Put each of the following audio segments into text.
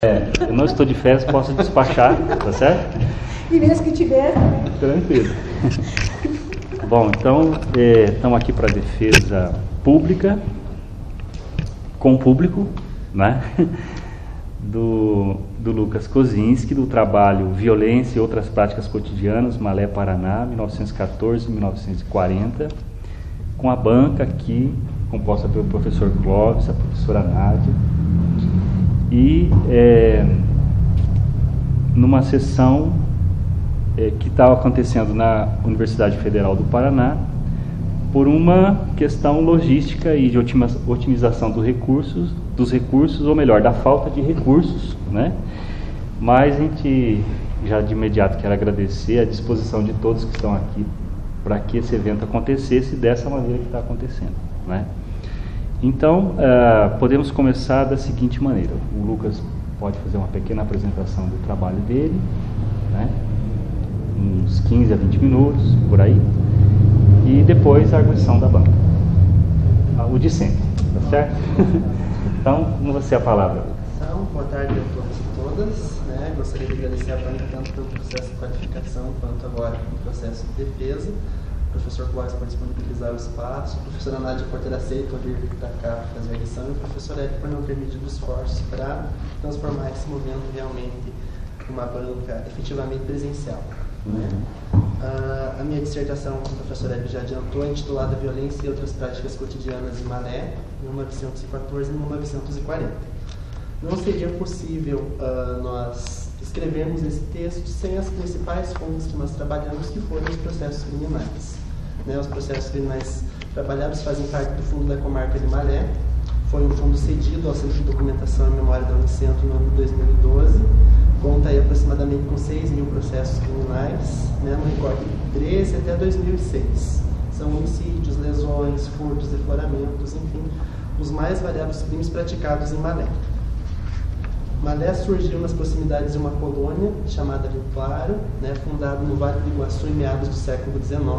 Eu não estou de férias, posso despachar, tá certo? E mesmo que tiver, né? Tranquilo. Bom, então, estamos aqui para a defesa pública, com o público, né? Do Lucas Kozinski, do trabalho Violência e Outras Práticas Cotidianas, Malé, Paraná, 1914-1940, com a banca aqui, composta pelo professor Clóvis, a professora Nádia, e numa sessão que estava acontecendo na Universidade Federal do Paraná, por uma questão logística e de otimização dos recursos, ou melhor, da falta de recursos, né? Mas a gente já de imediato quero agradecer a disposição de todos que estão aqui para que esse evento acontecesse dessa maneira que está acontecendo, né? Então, podemos começar da seguinte maneira. O Lucas pode fazer uma pequena apresentação do trabalho dele, né? Uns 15 a 20 minutos, por aí. E depois a arguição da banca. O de sempre, tá certo? Então, com você a palavra. Então, boa tarde a todos e todas. Né? Gostaria de agradecer a banca tanto pelo processo de qualificação quanto agora pelo processo de defesa. O professor Clóvis por disponibilizar o espaço, a professora Nádia por ter aceito vir para cá fazer a lição e o professor Eric por não ter medido esforços para transformar esse momento realmente em uma banca efetivamente presencial. A minha dissertação, como o professor Eric já adiantou, é intitulada Violência e Outras Práticas Cotidianas em Malé, 1914 e 1940. Não seria possível nós escrevermos esse texto sem as principais fontes que nós trabalhamos, que foram os processos criminais. Os processos criminais trabalhados fazem parte do fundo da comarca de Malé. Foi um fundo cedido ao Centro de Documentação e Memória da Unicentro no ano de 2012. Conta aí aproximadamente com 6 mil processos criminais, no recorte de 13 até 2006. São homicídios, lesões, furtos, defloramentos, enfim, os mais variados crimes praticados em Malé. Malé surgiu nas proximidades de uma colônia chamada Rio Claro, fundada no Vale do Iguaçu em meados do século XIX.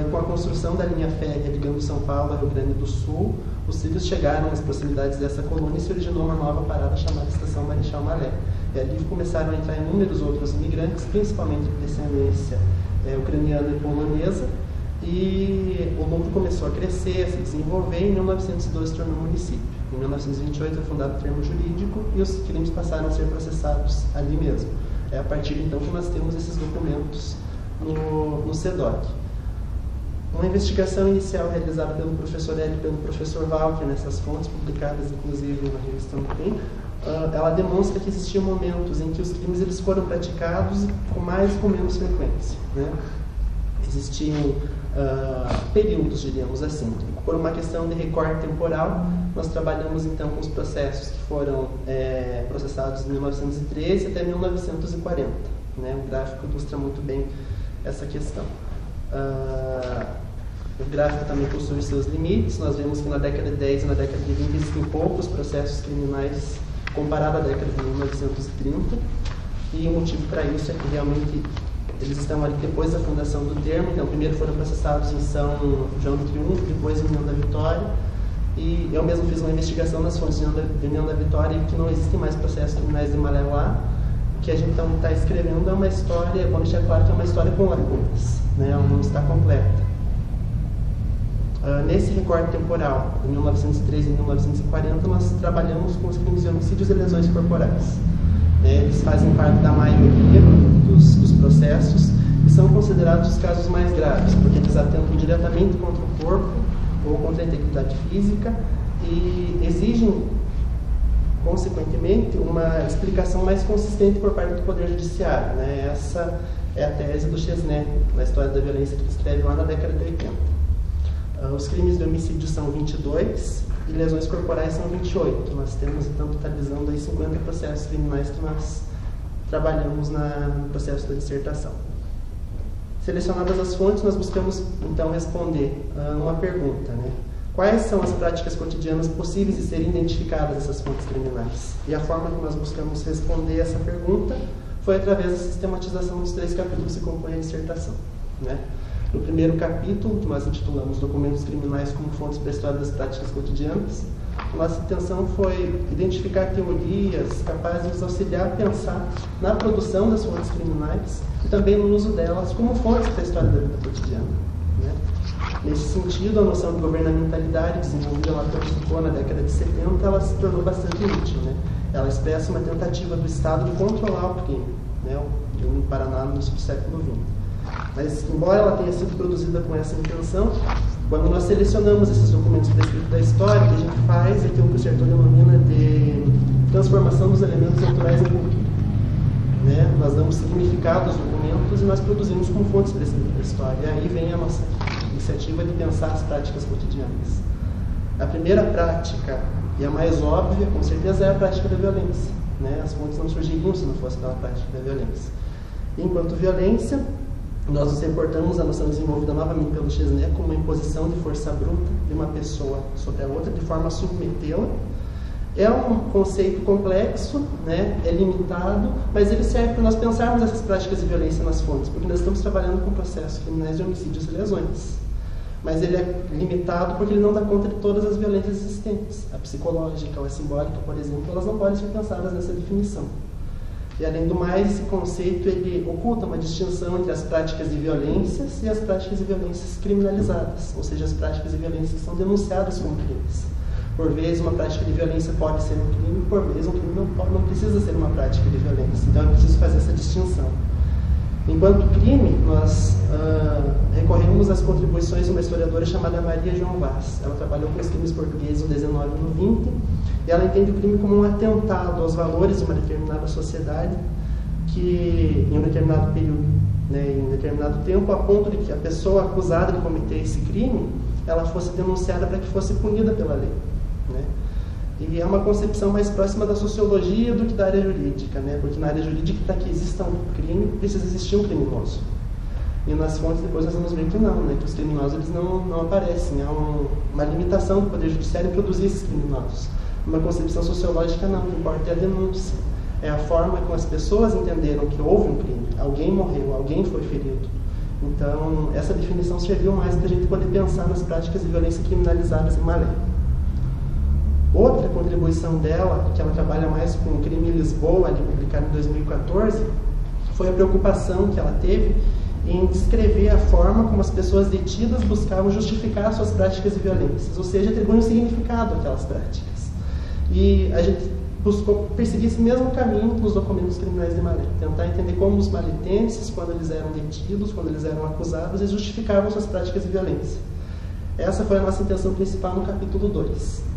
E com a construção da linha férrea ligando São Paulo ao Rio Grande do Sul, os trilhos chegaram às proximidades dessa colônia e se originou uma nova parada chamada Estação Marechal Malé. E ali começaram a entrar inúmeros outros imigrantes, principalmente de descendência ucraniana e polonesa, e o mundo começou a crescer, a se desenvolver, e em 1912 se tornou município. Em 1928 foi fundado o termo jurídico e os crimes passaram a ser processados ali mesmo. É a partir então que nós temos esses documentos no CEDOC. Uma investigação inicial realizada pelo professor Hélio e pelo professor Walker nessas fontes, publicadas inclusive na revista Tempo, ela demonstra que existiam momentos em que os crimes eles foram praticados com mais e com menos frequência. Existiam períodos, diríamos assim. Por uma questão de recorte temporal, nós trabalhamos então com os processos que foram processados em 1913 até 1940. O gráfico ilustra muito bem essa questão. O gráfico também possui seus limites. Nós vemos que na década de 10 e na década de 20 existem poucos processos criminais comparado à década de 1930, e o motivo para isso é que realmente eles estão ali depois da fundação do termo. Então, primeiro foram processados em São João do Triunfo, depois em União da Vitória, e eu mesmo fiz uma investigação nas fontes de União da Vitória e vi que não existem mais processos criminais de Malé lá. O que a gente então está escrevendo é uma história, vamos deixar claro que é uma história com lacunas, ela não está completa. Nesse recorte temporal, em 1913 e 1940, nós trabalhamos com os crimes de homicídios e lesões corporais. Eles fazem parte da maioria dos processos e são considerados os casos mais graves, porque eles atentam diretamente contra o corpo ou contra a integridade física e exigem, consequentemente, uma explicação mais consistente por parte do Poder Judiciário. Essa é a tese do Chesney, na História da Violência, que ele escreve lá na década de 80. Os crimes de homicídio são 22 e lesões corporais são 28. Nós temos, então, totalizando aí 50 processos criminais que nós trabalhamos no processo da dissertação. Selecionadas as fontes, nós buscamos, então, responder uma pergunta, Quais são as práticas cotidianas possíveis de serem identificadas nessas fontes criminais? E a forma que nós buscamos responder essa pergunta foi através da sistematização dos 3 capítulos que compõem a dissertação. No primeiro capítulo, que nós intitulamos Documentos Criminais como Fontes para a História das Práticas Cotidianas, Nossa intenção foi identificar teorias capazes de nos auxiliar a pensar na produção das fontes criminais e também no uso delas como fontes para a história da vida cotidiana, né? Nesse sentido, a noção de governamentalidade, desenvolvida lá pelo Foucault na década de 70, ela se tornou bastante útil, né? Ela expressa uma tentativa do Estado de controlar o crime, né? O crime no Paraná no século XX. Mas, embora ela tenha sido produzida com essa intenção, quando nós selecionamos esses documentos para escrita da história, o que a gente faz é aquilo que o Sertor denomina de transformação dos elementos autorais em cultura, né? Nós damos significado aos documentos e nós produzimos como fontes para escrita da história. E aí vem a nossa iniciativa de pensar as práticas cotidianas. A primeira prática, e a mais óbvia, com certeza, é a prática da violência, né? As fontes não surgiriam se não fosse pela prática da violência. Enquanto violência, nós nos reportamos a noção desenvolvida novamente pelo Chesney como uma imposição de força bruta de uma pessoa sobre a outra, de forma a submetê-la. É um conceito complexo, né? É limitado, mas ele serve para nós pensarmos essas práticas de violência nas fontes, porque nós estamos trabalhando com processos criminais de homicídios e lesões. Mas ele é limitado porque ele não dá conta de todas as violências existentes. A psicológica ou a simbólica, por exemplo, elas não podem ser pensadas nessa definição. E, além do mais, esse conceito ele oculta uma distinção entre as práticas de violências e as práticas de violências criminalizadas, ou seja, as práticas de violência que são denunciadas como crimes. Por vezes, uma prática de violência pode ser um crime, por vezes, um crime não precisa ser uma prática de violência. Então, é preciso fazer essa distinção. Enquanto crime, nós recorremos às contribuições de uma historiadora chamada Maria João Vaz. Ela trabalhou com os crimes portugueses no 19 e no 20, e ela entende o crime como um atentado aos valores de uma determinada sociedade que, em um determinado período, né, em um determinado tempo, a ponto de que a pessoa acusada de cometer esse crime, ela fosse denunciada para que fosse punida pela lei, né? E é uma concepção mais próxima da sociologia do que da área jurídica, né? Porque na área jurídica, para que exista um crime, precisa existir um criminoso. E nas fontes depois nós vamos ver que não, né? Que os criminosos eles não aparecem. Há uma limitação do Poder Judiciário em produzir esses criminosos. Uma concepção sociológica não, o que importa é a denúncia. É a forma como as pessoas entenderam que houve um crime, alguém morreu, alguém foi ferido. Então, essa definição serviu mais para a gente poder pensar nas práticas de violência criminalizadas em Malé. Outra contribuição dela, que ela trabalha mais com o crime em Lisboa, ali publicado em 2014, foi a preocupação que ela teve em descrever a forma como as pessoas detidas buscavam justificar suas práticas de violência, ou seja, atribuir um significado àquelas práticas. E a gente buscou perseguir esse mesmo caminho nos documentos criminais de Malé, tentar entender como os maletenses, quando eles eram detidos, quando eles eram acusados, eles justificavam suas práticas de violência. Essa foi a nossa intenção principal no capítulo 2.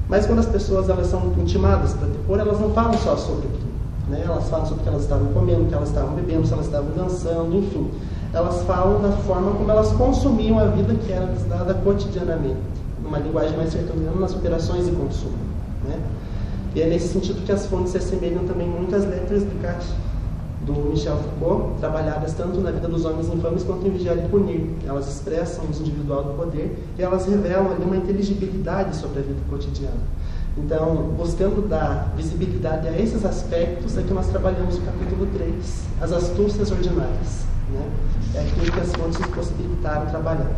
Mas quando as pessoas elas são intimadas para depor, elas não falam só sobre o crime, né? Elas falam sobre o que elas estavam comendo, o que elas estavam bebendo, se elas estavam dançando, enfim. Elas falam da forma como elas consumiam a vida que era lhes dada cotidianamente, numa linguagem mais sertaneja, nas operações de consumo, né? E é nesse sentido que as fontes se assemelham também muito às letras de caixa do Michel Foucault, trabalhadas tanto na vida dos homens infames quanto em Vigiar e Punir. Elas expressam o uso individual do poder e elas revelam ali uma inteligibilidade sobre a vida cotidiana. Então, buscando dar visibilidade a esses aspectos, é que nós trabalhamos o capítulo 3, as astúcias ordinárias, né? É aquilo que as fontes nos possibilitaram trabalhar.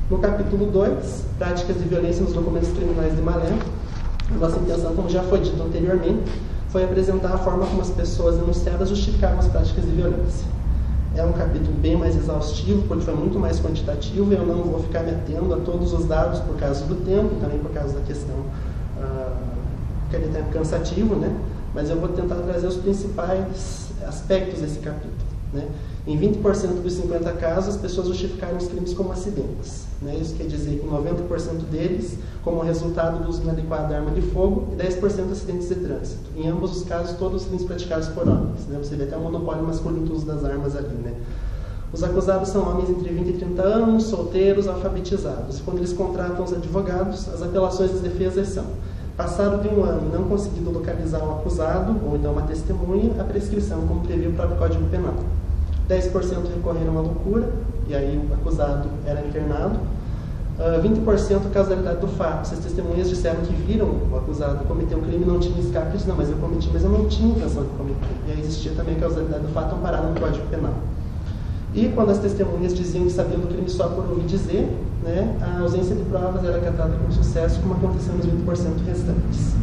No capítulo 2, práticas de violência nos documentos criminais de Malé, a nossa intenção, como já foi dito anteriormente, foi apresentar a forma como as pessoas denunciadas justificavam as práticas de violência. É um capítulo bem mais exaustivo, porque foi muito mais quantitativo, e eu não vou ficar me atendo a todos os dados por causa do tempo, e também por causa da questão que ele é cansativo, né? Mas eu vou tentar trazer os principais aspectos desse capítulo, né? Em 20% dos 50 casos, as pessoas justificaram os crimes como acidentes, né? Isso quer dizer que 90% deles como resultado do uso inadequado da arma de fogo e 10% acidentes de trânsito. Em ambos os casos, todos os crimes praticados por homens, né? Você vê até um monopólio masculino do uso das armas ali, né? Os acusados são homens entre 20 e 30 anos, solteiros, alfabetizados. Quando eles contratam os advogados, as apelações das defesas são: passado de um ano e não conseguido localizar o acusado, ou então uma testemunha, a prescrição, como prevê o próprio Código Penal. 10% recorreram à loucura, e aí o acusado era internado. 20% causalidade do fato. Se as testemunhas disseram que viram o acusado cometer um crime, não tinha escape, não, mas eu cometi, mas eu não tinha intenção de cometer. E aí existia também a causalidade do fato amparada no Código Penal. E quando as testemunhas diziam que sabiam do crime só por ouvir dizer, né, a ausência de provas era acatada com sucesso, como aconteceu nos 20% restantes.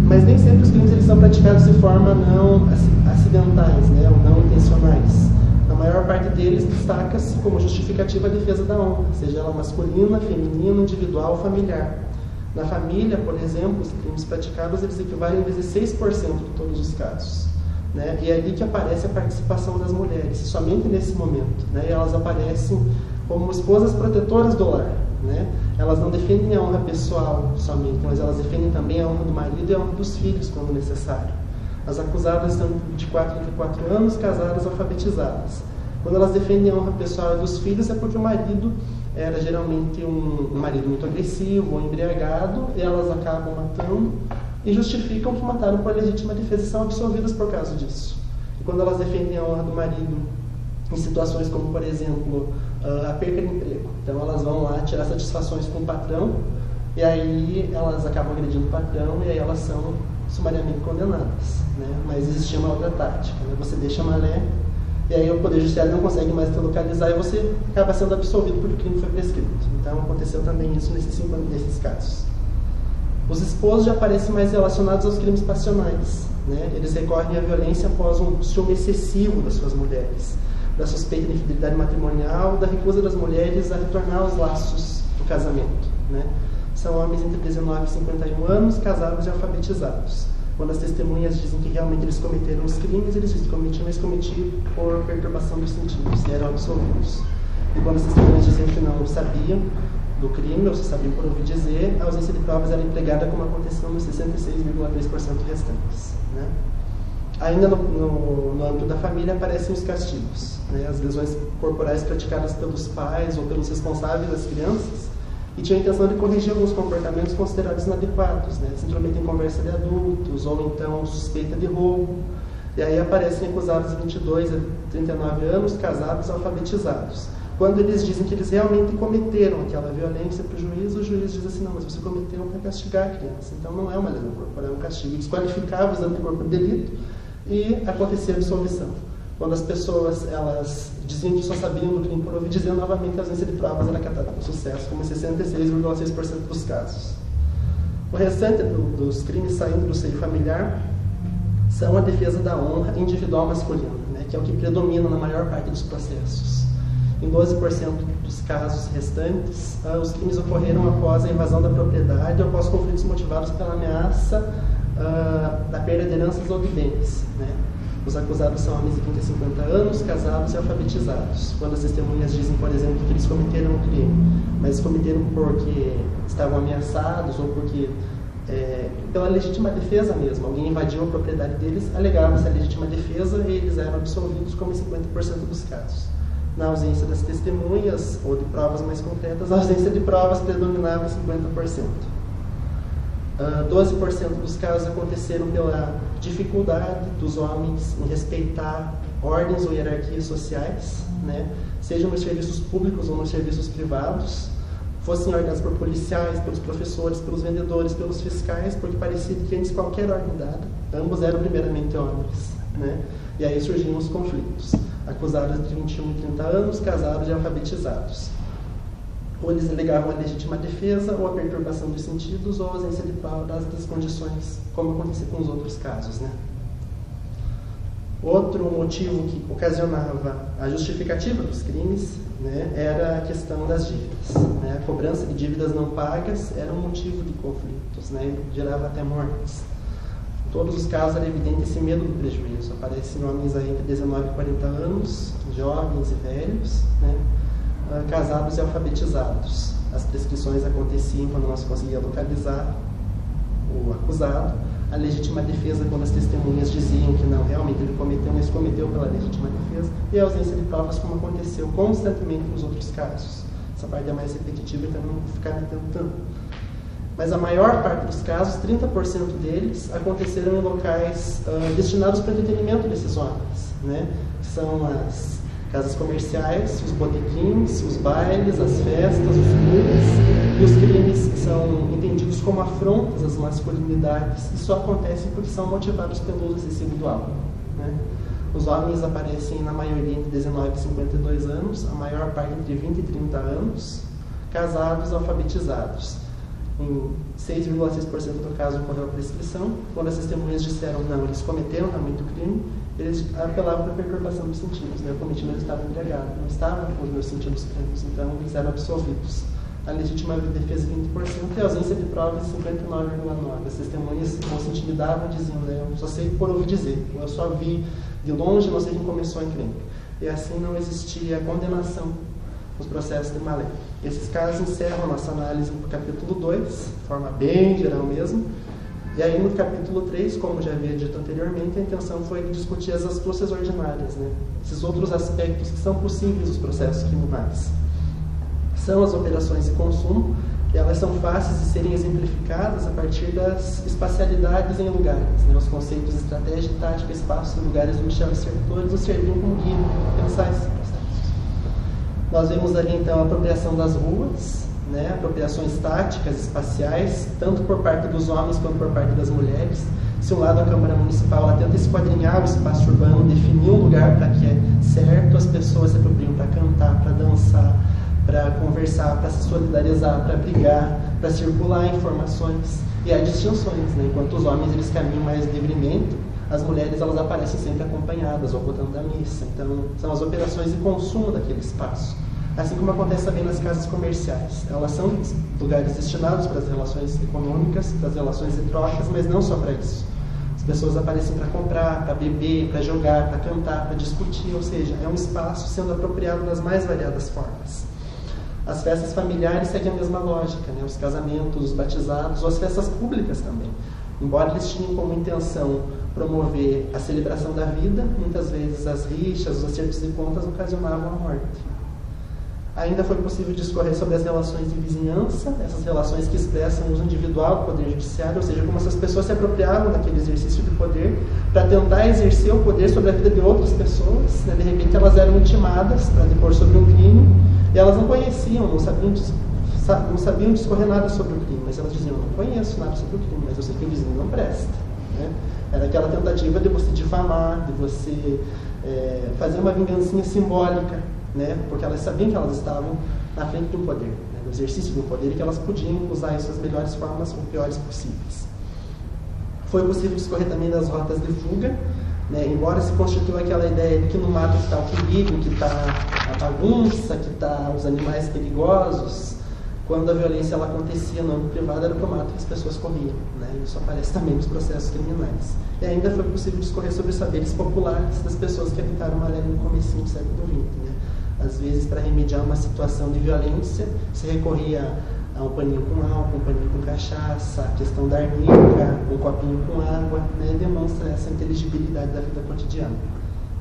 Mas nem sempre os crimes eles são praticados de forma não acidentais, né, ou não intencionais. A maior parte deles destaca-se como justificativa a defesa da honra, seja ela masculina, feminina, individual ou familiar. Na família, por exemplo, os crimes praticados eles equivalem a 16% de todos os casos. Né? E é ali que aparece a participação das mulheres, somente nesse momento. Né? E elas aparecem como esposas protetoras do lar. Né? Elas não defendem a honra pessoal somente, mas elas defendem também a honra do marido e a honra dos filhos, quando necessário. As acusadas estão de 4 a 34 anos, casadas, alfabetizadas. Quando elas defendem a honra pessoal dos filhos, é porque o marido era geralmente um marido muito agressivo ou embriagado, e elas acabam matando e justificam que mataram por legítima defesa e são absolvidas por causa disso. E quando elas defendem a honra do marido em situações como, por exemplo, a perca de emprego, então elas vão lá tirar satisfações com o patrão, e aí elas acabam agredindo o patrão, e aí elas são sumariamente condenadas. Né? Mas existia uma outra tática, né? Você deixa a malé, e aí o Poder Judiciário não consegue mais te localizar e você acaba sendo absolvido porque o crime foi prescrito. Então aconteceu também isso nesses casos. Os esposos já aparecem mais relacionados aos crimes passionais. Né? Eles recorrem à violência após um ciúme excessivo das suas mulheres, da suspeita de infidelidade matrimonial, da recusa das mulheres a retornar aos laços do casamento. Né? São homens entre 19 e 51 anos, casados e alfabetizados. Quando as testemunhas dizem que realmente eles cometeram os crimes, eles dizem que cometiam, mas cometiam por perturbação dos sentidos, e eram absolvidos. E quando as testemunhas dizem que não sabiam do crime, ou se sabiam por ouvir dizer, a ausência de provas era empregada como aconteceu nos 66,3% restantes. Né? Ainda no âmbito da família aparecem os castigos. Né? As lesões corporais praticadas pelos pais ou pelos responsáveis das crianças, e tinha a intenção de corrigir alguns comportamentos considerados inadequados, né? Se intrometem em conversa de adultos, ou então suspeita de roubo. E aí aparecem acusados de 22 a 39 anos, casados, alfabetizados. Quando eles dizem que eles realmente cometeram aquela violência para o juiz diz assim, não, mas você cometeu para castigar a criança. Então não é uma lesão corporal, é um castigo. Desqualificava o exame de corpo de delito e acontecia a absolvição. Quando as pessoas elas diziam que só sabiam do crime por ouvir dizer, novamente a ausência de provas era acatada com sucesso, como em 66,6% dos casos. O restante dos crimes saindo do seio familiar são a defesa da honra individual masculina, né, que é o que predomina na maior parte dos processos. Em 12% dos casos restantes, os crimes ocorreram após a invasão da propriedade ou após conflitos motivados pela ameaça da perda de heranças ou de bens. Né? Os acusados são homens de 30 a 50 anos, casados e alfabetizados. Quando as testemunhas dizem, por exemplo, que eles cometeram um crime, mas cometeram porque estavam ameaçados ou porque, pela legítima defesa mesmo, alguém invadiu a propriedade deles, alegava-se a legítima defesa e eles eram absolvidos como em 50% dos casos. Na ausência das testemunhas ou de provas mais concretas, a ausência de provas predominava em 50%. 12% dos casos aconteceram pela dificuldade dos homens em respeitar ordens ou hierarquias sociais, né? Sejam nos serviços públicos ou nos serviços privados, fossem ordenados por policiais, pelos professores, pelos vendedores, pelos fiscais, porque parecia que antes qualquer ordem dada, ambos eram primeiramente homens. Né? E aí surgiam os conflitos. Acusados de 21 e 30 anos, casados e alfabetizados. Ou eles alegavam a legítima defesa, ou a perturbação dos sentidos, ou a ausência de provas das condições, como aconteceu com os outros casos. Né? Outro motivo que ocasionava a justificativa dos crimes, né, era a questão das dívidas. Né? A cobrança de dívidas não pagas era um motivo de conflitos, né, e gerava até mortes. Em todos os casos era evidente esse medo do prejuízo. Aparecem homens aí entre 19 e 40 anos, jovens e velhos, né, casados e alfabetizados. As prescrições aconteciam quando não se conseguia localizar o acusado. A legítima defesa, quando as testemunhas diziam que não, realmente ele cometeu, mas cometeu pela legítima defesa. E a ausência de provas, como aconteceu constantemente nos outros casos. Essa parte é mais repetitiva, então não vou ficar me tentando. Mas a maior parte dos casos, 30% deles, aconteceram em locais destinados para o entretenimento desses homens. Né? São as casas comerciais, os botequins, os bailes, as festas, os clubes, e os crimes são entendidos como afrontas às masculinidades e só acontecem porque são motivados pelo uso excessivo do álcool. Né? Os homens aparecem na maioria entre 19 e 52 anos, a maior parte entre 20 e 30 anos, casados, alfabetizados. Em 6,6% do caso ocorreu a prescrição. Quando as testemunhas disseram não, eles cometeram realmente o crime, eles apelavam para a perturbação dos sentidos. Eu cometi, mas eu estava embriagado, não estava com os meus sentidos plenos, então eles eram absolvidos. A legítima defesa 20% e a ausência de provas 59,9%. As testemunhas não se intimidavam, diziam, eu só sei por ouvir dizer, eu só vi de longe, não sei quem começou a encrenca. E assim não existia condenação nos processos de Malé. Esses casos encerram a nossa análise no capítulo 2, de forma bem geral mesmo. E aí no capítulo 3, como já havia dito anteriormente, a intenção foi discutir as astúcias ordinárias, esses outros aspectos que são possíveis dos processos criminais. São as operações de consumo, e elas são fáceis de serem exemplificadas a partir das espacialidades em lugares. Os conceitos de estratégia, tática, espaço e lugares do Michel Sertores nos serviam como guia para pensar esses processos. Nós vemos ali então a apropriação das ruas, apropriações táticas, espaciais, tanto por parte dos homens quanto por parte das mulheres. Se um lado a Câmara Municipal ela tenta esquadrinhar o espaço urbano, definir um lugar para que é certo, as pessoas se apropriam para cantar, para dançar, para conversar, para se solidarizar, para brigar, para circular informações. E há distinções, enquanto os homens eles caminham mais livremente, as mulheres elas aparecem sempre acompanhadas ou voltando da missa. Então, são as operações de consumo daquele espaço. Assim como acontece também nas casas comerciais. Elas são lugares destinados para as relações econômicas, para as relações de trocas, mas não só para isso. As pessoas aparecem para comprar, para beber, para jogar, para cantar, para discutir, ou seja, é um espaço sendo apropriado das mais variadas formas. As festas familiares seguem a mesma lógica, os casamentos, os batizados, ou as festas públicas também. Embora eles tinham como intenção promover a celebração da vida, muitas vezes as rixas, os acertos de contas ocasionavam a morte. Ainda foi possível discorrer sobre as relações de vizinhança, essas relações que expressam o uso individual do poder judiciário, ou seja, como essas pessoas se apropriavam daquele exercício de poder para tentar exercer o poder sobre a vida de outras pessoas. De repente elas eram intimadas para depor sobre um crime, e elas não conheciam, não sabiam discorrer nada sobre o crime, mas elas diziam, não conheço nada sobre o crime, mas eu sei que o vizinho não presta. Era aquela tentativa de você difamar, de você fazer uma vingancinha simbólica, porque elas sabiam que elas estavam na frente de um poder, no exercício de um poder, e que elas podiam usar isso das melhores formas ou piores possíveis. Foi possível discorrer também das rotas de fuga, embora se constitua aquela ideia de que no mato está o perigo, que está a bagunça, que está os animais perigosos. Quando a violência ela acontecia no âmbito privado, era para o mato que as pessoas corriam. Isso aparece também nos processos criminais. E ainda foi possível discorrer sobre os saberes populares das pessoas que habitaram Malé no comecinho do século XX. Às vezes, para remediar uma situação de violência, se recorria a um paninho com álcool, um paninho com cachaça, a questão da arnica, um copinho com água, demonstra essa inteligibilidade da vida cotidiana.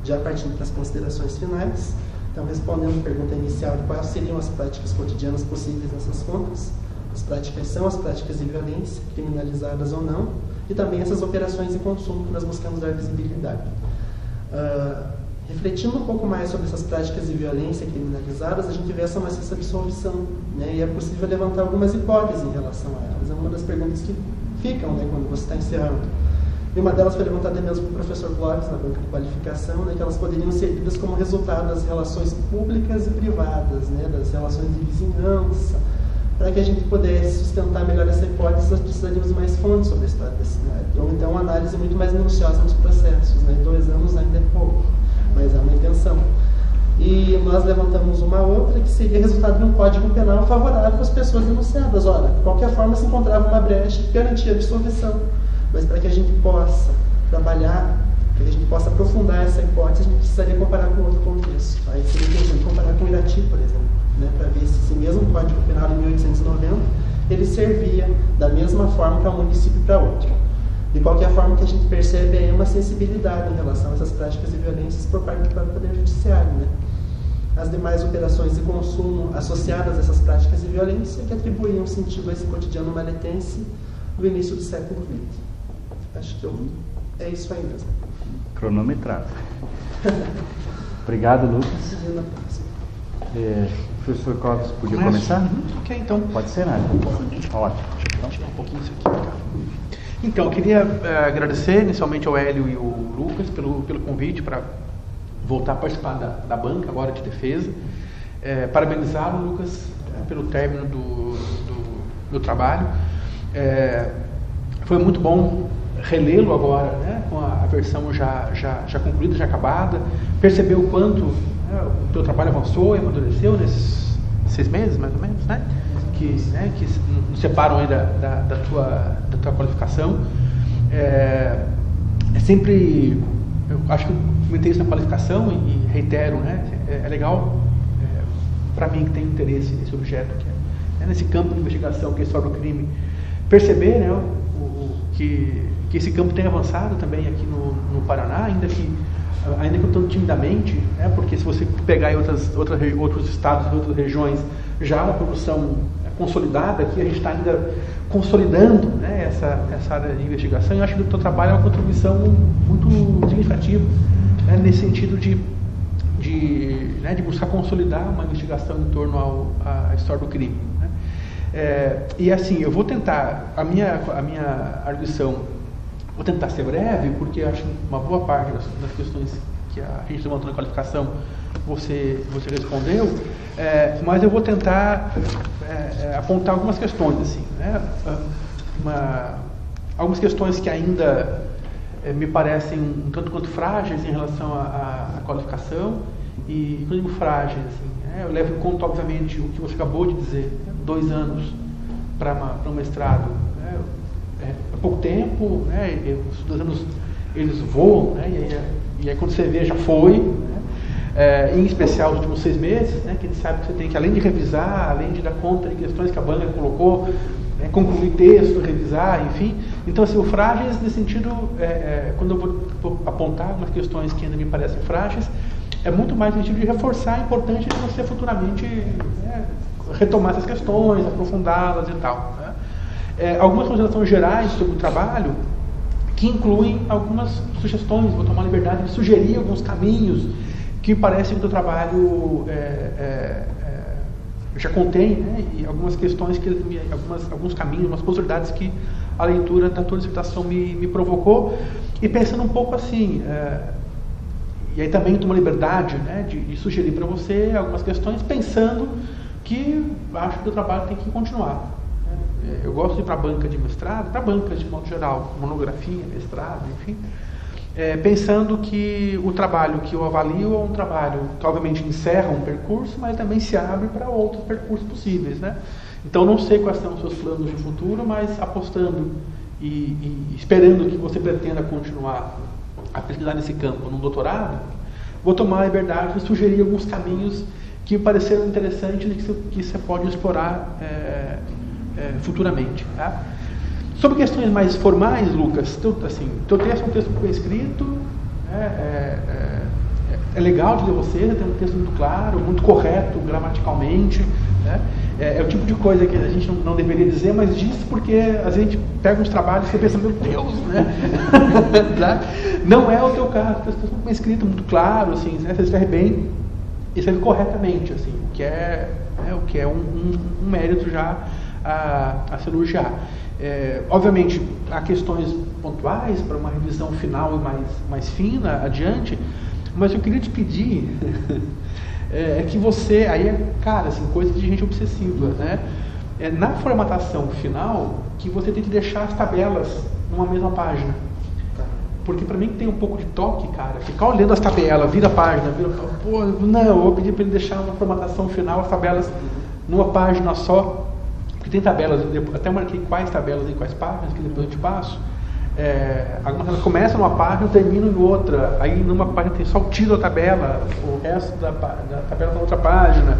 Já partindo para as considerações finais, então respondendo a pergunta inicial de quais seriam as práticas cotidianas possíveis nessas contas, as práticas são as práticas de violência, criminalizadas ou não, e também essas operações de consumo que nós buscamos dar visibilidade. Refletindo um pouco mais sobre essas práticas de violência criminalizadas, a gente vê essa maciça absolvição, e é possível levantar algumas hipóteses em relação a elas. É uma das perguntas que ficam quando você está encerrando. E uma delas foi levantada mesmo pelo professor Clóvis, na banca de qualificação, que elas poderiam ser tidas como resultado das relações públicas e privadas, das relações de vizinhança. Para que a gente pudesse sustentar melhor essa hipótese, nós precisaríamos de mais fontes sobre a história da cidade. Ou então uma análise muito mais minuciosa nos processos. 2 anos ainda é pouco, mas é uma intenção. E nós levantamos uma outra que seria resultado de um código penal favorável às pessoas denunciadas. Ora, de qualquer forma se encontrava uma brecha que garantia a absolvição. Mas para que a gente possa trabalhar, para que a gente possa aprofundar essa hipótese, a gente precisaria comparar com outro contexto. Aí seria interessante comparar com o Irati, por exemplo, para ver se esse mesmo Código Penal de 1890 ele servia da mesma forma para um município e para outro. De qualquer forma, o que a gente percebe é uma sensibilidade em relação a essas práticas de violência por parte do próprio Poder Judiciário. As demais operações de consumo associadas a essas práticas de violência que atribuíam sentido a esse cotidiano maletense do início do século XX. Acho que é isso aí mesmo. Cronometrado. Obrigado, Lucas. Professor Clóvis, podia começar? Ok, então. Pode ser, nada. Ótimo. Vou tirar um pouquinho isso aqui. Então, eu queria agradecer inicialmente ao Hélio e ao Lucas pelo convite para voltar a participar da banca agora de defesa. Parabenizá-lo, Lucas, pelo término do trabalho. Foi muito bom relê-lo agora, né, com a versão já concluída, já acabada, perceber o quanto o teu trabalho avançou e amadureceu nesses 6 meses, mais ou menos, né, que nos separam aí da tua qualificação. Sempre, eu acho que eu comentei isso na qualificação e reitero, né, é legal para mim que tem interesse nesse objeto, que é nesse campo de investigação que é a história do crime, perceber, né, que esse campo tem avançado também aqui no Paraná, ainda que um tanto timidamente, né, porque se você pegar em outros estados, outras regiões, já a produção consolidada, aqui a gente está ainda consolidando, né, essa área de investigação, e eu acho que o teu trabalho é uma contribuição muito significativa, né, nesse sentido de buscar consolidar uma investigação em torno à história do crime, né. E assim, eu vou tentar, a minha arguição, vou tentar ser breve, porque acho que uma boa parte das questões que a gente levantou na qualificação você respondeu, mas eu vou tentar apontar algumas questões, assim, né? Algumas questões que ainda me parecem um tanto quanto frágeis em relação à qualificação, e quando eu digo frágeis, assim, eu levo em conta, obviamente, o que você acabou de dizer, 2 anos para um mestrado, é pouco tempo, né? Os 2 anos eles voam, né? E aí quando você vê, já foi, né? Em especial os últimos 6 meses, né? Que a gente sabe que você tem que, além de revisar, além de dar conta de questões que a banca colocou, né? Concluir texto, revisar, enfim. Então, assim, o frágeis, nesse sentido, quando eu vou apontar algumas questões que ainda me parecem frágeis, é muito mais no sentido de reforçar a importância de você futuramente, né, retomar essas questões, aprofundá-las e tal, né? Algumas considerações gerais sobre o trabalho, que incluem algumas sugestões, vou tomar a liberdade de sugerir alguns caminhos que parecem que o teu trabalho já contém, né, e algumas questões, alguns caminhos, algumas possibilidades que a leitura da tua dissertação me provocou, e pensando um pouco assim, e aí também tomo a liberdade, né, de sugerir para você algumas questões, pensando que acho que o trabalho tem que continuar. Eu gosto de ir para a banca de mestrado, para bancas de modo geral, monografia, mestrado, enfim, pensando que o trabalho que eu avalio é um trabalho que obviamente encerra um percurso, mas também se abre para outros percursos possíveis, né? Então não sei quais são os seus planos de futuro, mas apostando e esperando que você pretenda continuar a pesquisar nesse campo num doutorado, vou tomar a liberdade de sugerir alguns caminhos que me pareceram interessantes e que você pode explorar futuramente, tá? Sobre questões mais formais, Lucas, teu texto é um texto bem escrito, é legal de ler você tem um texto muito claro, muito correto gramaticalmente, né? É o tipo de coisa que a gente não deveria dizer, mas diz porque às vezes a gente pega uns trabalhos e você pensa, meu Deus, né? Não é o teu caso, o texto é muito bem escrito, muito claro, assim, né? Você escreve bem e escreve corretamente, assim, o que é um mérito já a se elogiar. Obviamente, há questões pontuais para uma revisão final e mais fina adiante, mas eu queria te pedir que você, aí cara, assim, coisa de gente obsessiva, né? Na formatação final, que você tem que deixar as tabelas numa mesma página. Porque para mim que tem um pouco de toque, cara, ficar olhando as tabelas, vira a página, não, eu vou pedir para ele deixar uma formatação final, as tabelas numa página só, porque tem tabelas, até marquei quais tabelas em quais páginas, que depois eu te passo. Algumas tabelas começam numa página, terminam em outra, aí numa página tem só o título da tabela, o resto da tabela na outra página.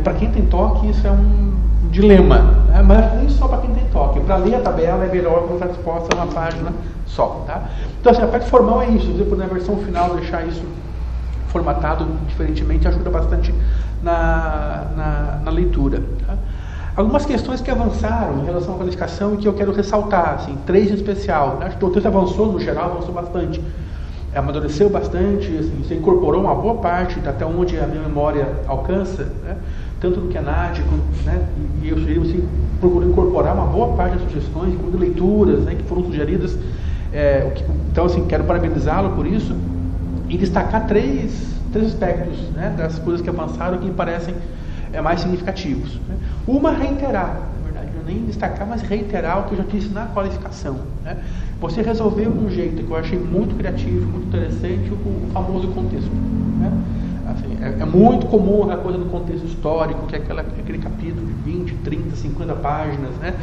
Para quem tem toque, isso é um dilema, né? Mas nem só para quem tem toque. Para ler a tabela é melhor colocar disposta numa página só, tá? Então, assim, a parte formal é isso. Se você puder na versão final deixar isso formatado diferentemente, ajuda bastante na leitura, tá? Algumas questões que avançaram em relação à qualificação e que eu quero ressaltar, assim, 3 em especial. Acho que o texto avançou, no geral, avançou bastante. Amadureceu bastante, assim, você incorporou uma boa parte até onde a minha memória alcança, né? tanto no QNAD, né, e eu sugeri você procurar incorporar uma boa parte das sugestões, incluindo leituras, né, que foram sugeridas. Então, assim, quero parabenizá-lo por isso e destacar três aspectos, né, das coisas que avançaram que me parecem mais significativos. Né. Uma, reiterar, na verdade, não nem destacar, mas reiterar o que eu já disse na qualificação. Né. Você resolveu de um jeito que eu achei muito criativo, muito interessante, o famoso contexto. Né. Assim, é muito comum a coisa do contexto histórico, que é aquele capítulo de 20, 30, 50 páginas, né?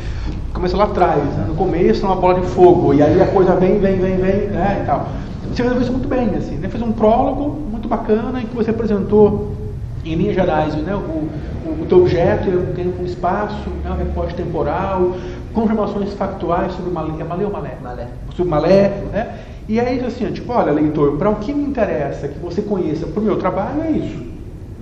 Começa lá atrás, né? No começo é uma bola de fogo, e aí a coisa vem, né? E tal. Você resolveu isso muito bem, assim, né? Fez um prólogo muito bacana em que você apresentou, em linhas gerais, né? O teu objeto, o tempo, o espaço, né? O recorte temporal, confirmações factuais sobre Malé. É Malé ou Malé? Malé. Sobre Malé, né? E aí, assim, tipo, olha, leitor, para o que me interessa que você conheça para o meu trabalho é isso.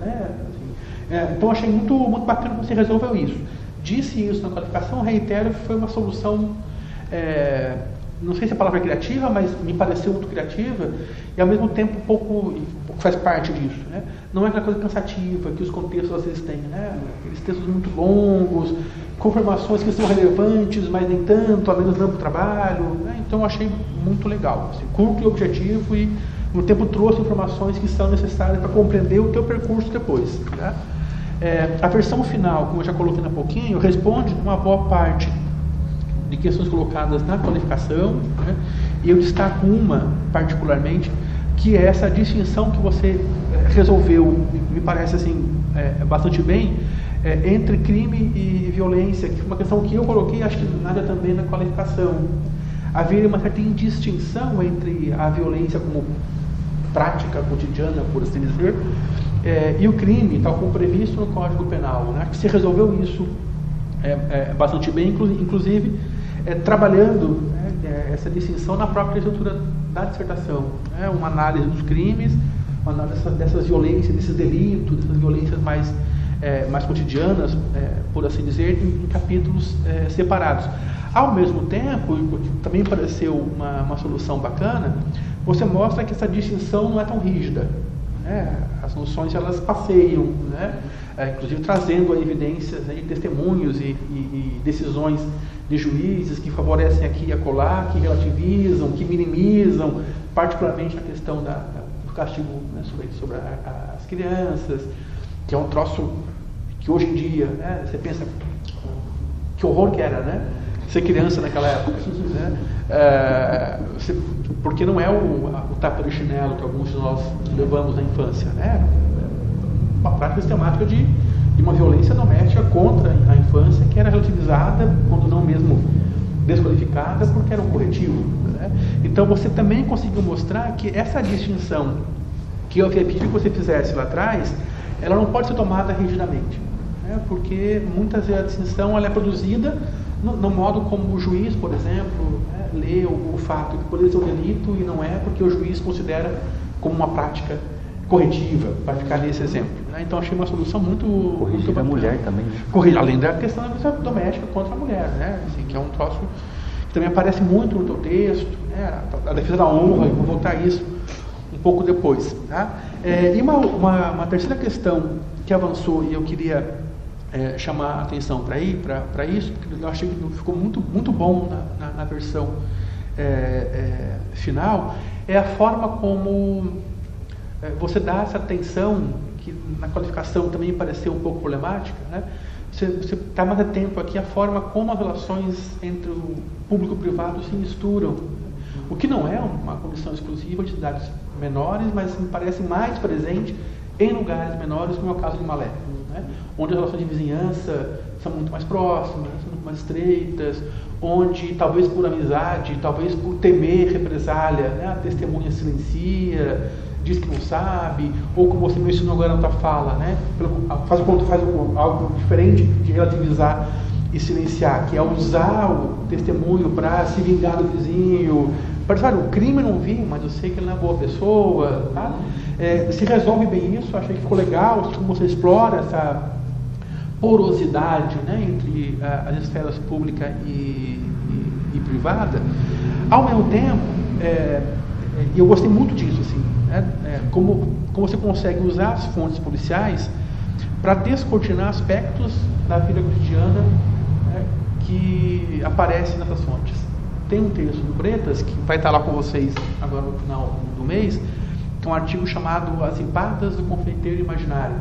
Né? Assim, então, achei muito bacana que você resolveu isso. Disse isso na qualificação, reitero que foi uma solução, não sei se a palavra é criativa, mas me pareceu muito criativa e, ao mesmo tempo, um pouco faz parte disso. Né? Não é aquela coisa cansativa que os contextos às vezes têm. Né? Aqueles textos muito longos, confirmações que são relevantes, mas nem tanto, a menos não para o trabalho. Né? Então, eu achei muito legal. Assim, curto e objetivo e, no tempo, trouxe informações que são necessárias para compreender o teu percurso depois. Tá? A versão final, como eu já coloquei há pouquinho, responde uma boa parte de questões colocadas na qualificação, né? E eu destaco uma, particularmente, que é essa distinção que você resolveu, me parece assim, bastante bem, entre crime e violência, que foi uma questão que eu coloquei, acho que nada também na qualificação. Havia uma certa indistinção entre a violência como prática cotidiana, por assim dizer, e o crime, tal como previsto no Código Penal. Né? Acho que você resolveu isso bastante bem, inclusive trabalhando essa distinção na própria estrutura da dissertação. Né? Uma análise dos crimes, uma análise dessas violências, desses delitos, dessas violências mais cotidianas, por assim dizer, em capítulos separados. Ao mesmo tempo, também pareceu uma solução bacana, você mostra que essa distinção não é tão rígida. Né? As noções, elas passeiam, né? Inclusive trazendo evidências, né, de testemunhos e decisões de juízes que favorecem aqui e acolá, que relativizam, que minimizam, particularmente a questão do castigo, né, sobre as crianças, que é um troço que hoje em dia, né, você pensa que horror que era, né? Ser criança naquela época, né? Porque não é o tapa de chinelo que alguns de nós levamos na infância, né? Uma prática sistemática de uma violência doméstica contra a infância, que era relativizada, quando não mesmo desqualificada, porque era um corretivo. Né? Então você também conseguiu mostrar que essa distinção que eu havia pedido que você fizesse lá atrás, ela não pode ser tomada rigidamente, né? Porque muitas vezes a distinção ela é produzida no modo como o juiz, por exemplo, né, lê o fato que poderia ser um delito e não é, porque o juiz considera como uma prática corretiva, para ficar nesse exemplo. Né? Então, achei uma solução muito... Corrigir a mulher também. Né? Corrigir, além da questão da violência doméstica contra a mulher, né? Assim, que é um troço que também aparece muito no teu texto, né? A defesa da honra, eu vou voltar a isso um pouco depois. Tá? E uma terceira questão que avançou e eu queria chamar a atenção para isso, porque eu achei que ficou muito bom na versão final, é a forma como você dá essa atenção, que na qualificação também pareceu um pouco problemática, né? Você está mais atento aqui à forma como as relações entre o público e o privado se misturam, o que não é uma condição exclusiva de cidades menores, mas me parece mais presente em lugares menores, como é o caso de Malé, né? Onde as relações de vizinhança são muito mais próximas, são muito mais estreitas, onde talvez por amizade, talvez por temer represália, né? A testemunha silencia, diz que não sabe, ou como você mencionou agora na tua fala, né? Faz algo diferente de relativizar e silenciar, que é usar o testemunho para se vingar do vizinho. O crime eu não vi, mas eu sei que ele não é boa pessoa. Tá? Se resolve bem isso, achei que ficou legal, como você explora essa porosidade, né, entre as esferas pública e privada. Ao mesmo tempo, e eu gostei muito disso, assim, né, como você consegue usar as fontes policiais para descortinar aspectos da vida cotidiana, né, que aparecem nessas fontes. Tem um texto do Bretas, que vai estar lá com vocês agora no final do mês, que é um artigo chamado As Empadas do Confeiteiro Imaginário,